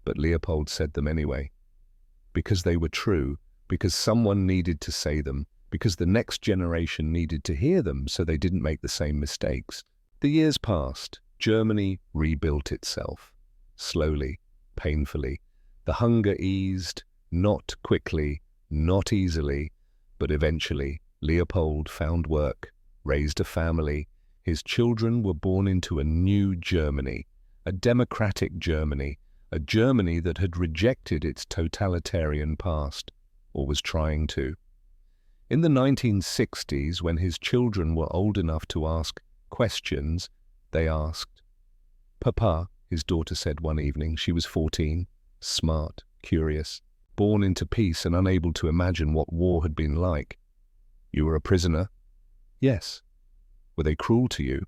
But Leopold said them anyway. Because they were true, because someone needed to say them, because the next generation needed to hear them so they didn't make the same mistakes. The years passed. Germany rebuilt itself. Slowly, painfully. The hunger eased, not quickly, not easily, but eventually Leopold found work, raised a family. His children were born into a new Germany, a democratic Germany, a Germany that had rejected its totalitarian past, or was trying to. In the 1960s, when his children were old enough to ask questions, they asked. "Papa," his daughter said one evening, she was 14, smart, curious, born into peace and unable to imagine what war had been like. "You were a prisoner?" "Yes." "Were they cruel to you?"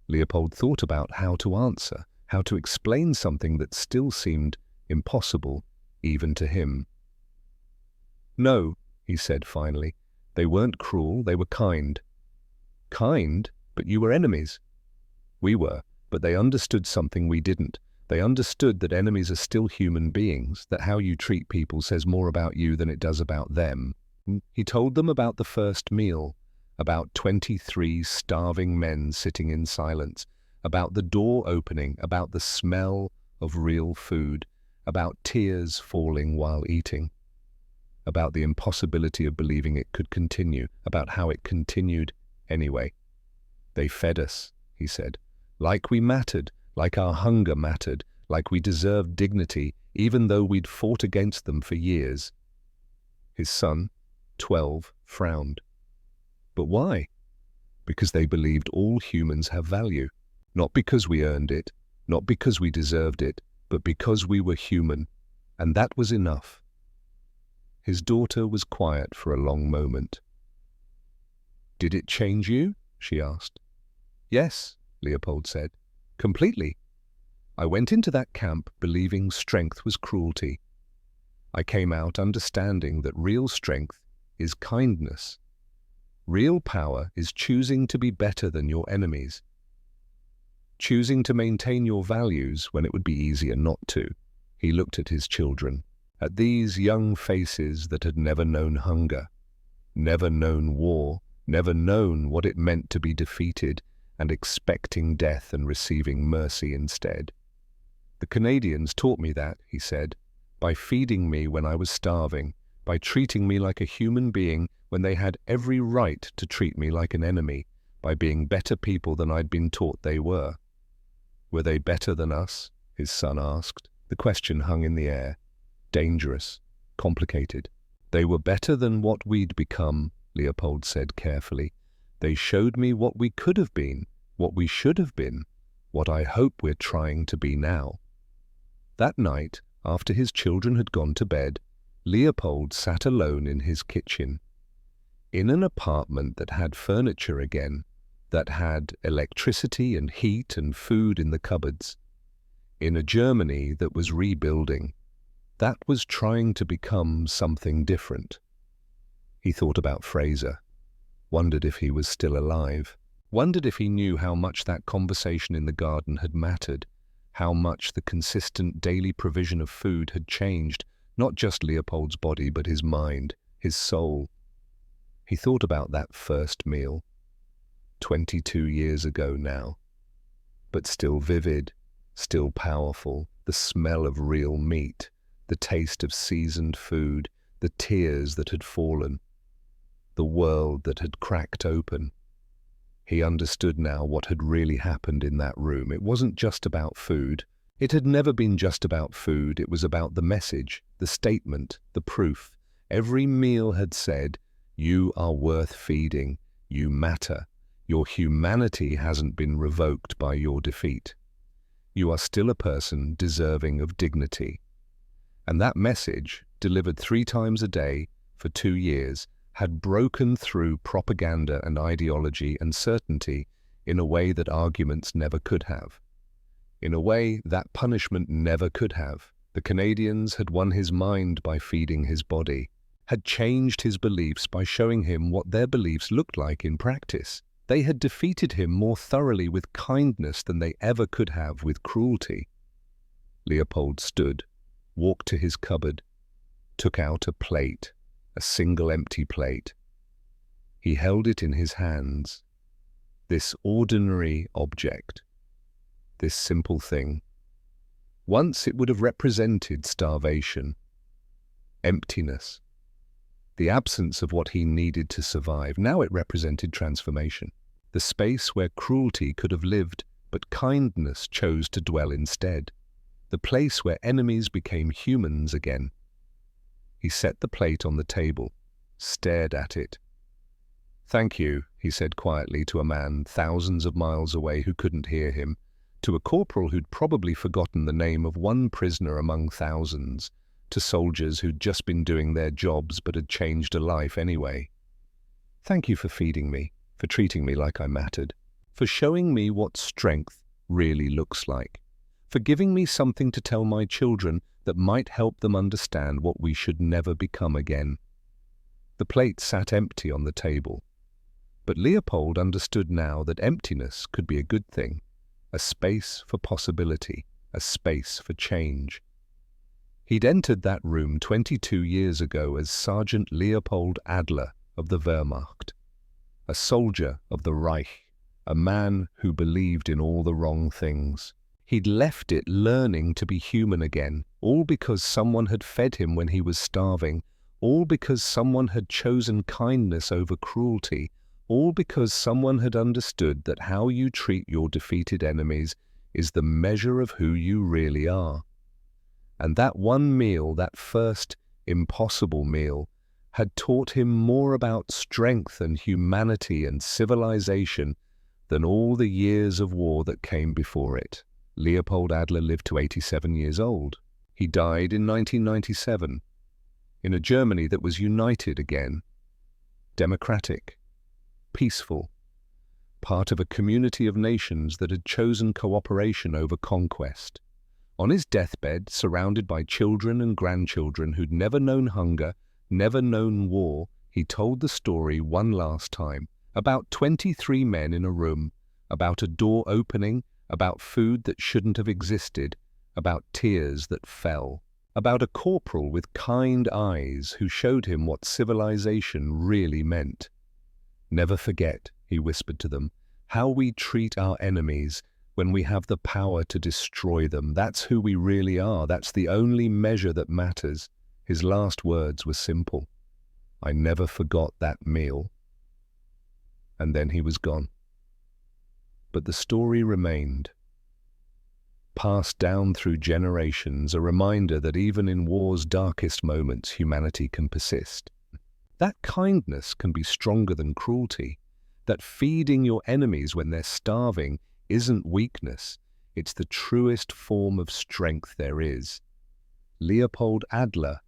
Leopold thought about how to answer, how to explain something that still seemed impossible, even to him. "No," he said finally. "They weren't cruel, they were kind." "Kind? But you were enemies." "We were, but they understood something we didn't. They understood that enemies are still human beings, that how you treat people says more about you than it does about them." He told them about the first meal, about 23 starving men sitting in silence, about the door opening, about the smell of real food, about tears falling while eating, about the impossibility of believing it could continue, about how it continued anyway. "They fed us," he said, "like we mattered, like our hunger mattered, like we deserved dignity, even though we'd fought against them for years. His son, 12, frowned. But why? Because they believed all humans have value. Not because we earned it, not because we deserved it, but because we were human, and that was enough. His daughter was quiet for a long moment. "Did it change you?" she asked. "Yes," Leopold said. "Completely. I went into that camp believing strength was cruelty. I came out understanding that real strength is kindness. Real power is choosing to be better than your enemies. Choosing to maintain your values when it would be easier not to." He looked at his children, at these young faces that had never known hunger, never known war, never known what it meant to be defeated and expecting death and receiving mercy instead. "The Canadians taught me that," he said, "by feeding me when I was starving, by treating me like a human being when they had every right to treat me like an enemy, by being better people than I'd been taught they were." "Were they better than us?" his son asked. The question hung in the air, dangerous, complicated. "They were better than what we'd become," Leopold said carefully. "They showed me what we could have been, what we should have been, what I hope we're trying to be now." That night, after his children had gone to bed, Leopold sat alone in his kitchen. In an apartment that had furniture again, that had electricity and heat and food in the cupboards. In a Germany that was rebuilding, that was trying to become something different. He thought about Fraser, wondered if he was still alive, wondered if he knew how much that conversation in the garden had mattered, how much the consistent daily provision of food had changed, not just Leopold's body but his mind, his soul. He thought about that first meal, 22 years ago now, but still vivid, still powerful, the smell of real meat, the taste of seasoned food, the tears that had fallen, the world that had cracked open. He understood now what had really happened in that room. It wasn't just about food. It had never been just about food. It was about the message, the statement, the proof. Every meal had said, "You are worth feeding. You matter. Your humanity hasn't been revoked by your defeat. You are still a person deserving of dignity." And that message, delivered 3 times a day for 2 years, had broken through propaganda and ideology and certainty in a way that arguments never could have. In a way that punishment never could have. The Canadians had won his mind by feeding his body, had changed his beliefs by showing him what their beliefs looked like in practice. They had defeated him more thoroughly with kindness than they ever could have with cruelty. Leopold stood, walked to his cupboard, took out a plate, a single empty plate. He held it in his hands. This ordinary object, this simple thing. Once it would have represented starvation, emptiness, the absence of what he needed to survive. Now it represented transformation, the space where cruelty could have lived, but kindness chose to dwell instead, the place where enemies became humans again. He set the plate on the table, stared at it. "Thank you," he said quietly to a man thousands of miles away who couldn't hear him, to a corporal who'd probably forgotten the name of one prisoner among thousands, to soldiers who'd just been doing their jobs but had changed a life anyway. "Thank you for feeding me, for treating me like I mattered, for showing me what strength really looks like, for giving me something to tell my children that might help them understand what we should never become again." The plate sat empty on the table, but Leopold understood now that emptiness could be a good thing, a space for possibility, a space for change. He'd entered that room 22 years ago as Sergeant Leopold Adler of the Wehrmacht, a soldier of the Reich, a man who believed in all the wrong things. He'd left it learning to be human again, all because someone had fed him when he was starving, all because someone had chosen kindness over cruelty, all because someone had understood that how you treat your defeated enemies is the measure of who you really are. And that one meal, that first impossible meal, had taught him more about strength and humanity and civilization than all the years of war that came before it. Leopold Adler lived to 87 years old. He died in 1997, in a Germany that was united again, democratic, peaceful, part of a community of nations that had chosen cooperation over conquest. On his deathbed, surrounded by children and grandchildren who'd never known hunger, never known war, he told the story one last time, about 23 men in a room, about a door opening, about food that shouldn't have existed, about tears that fell, about a corporal with kind eyes who showed him what civilization really meant. "Never forget," he whispered to them, "how we treat our enemies when we have the power to destroy them. That's who we really are. That's the only measure that matters." His last words were simple. "I never forgot that meal." And then he was gone. But the story remained, passed down through generations, a reminder that even in war's darkest moments, humanity can persist. That kindness can be stronger than cruelty. That feeding your enemies when they're starving isn't weakness. It's the truest form of strength there is. Leopold Adler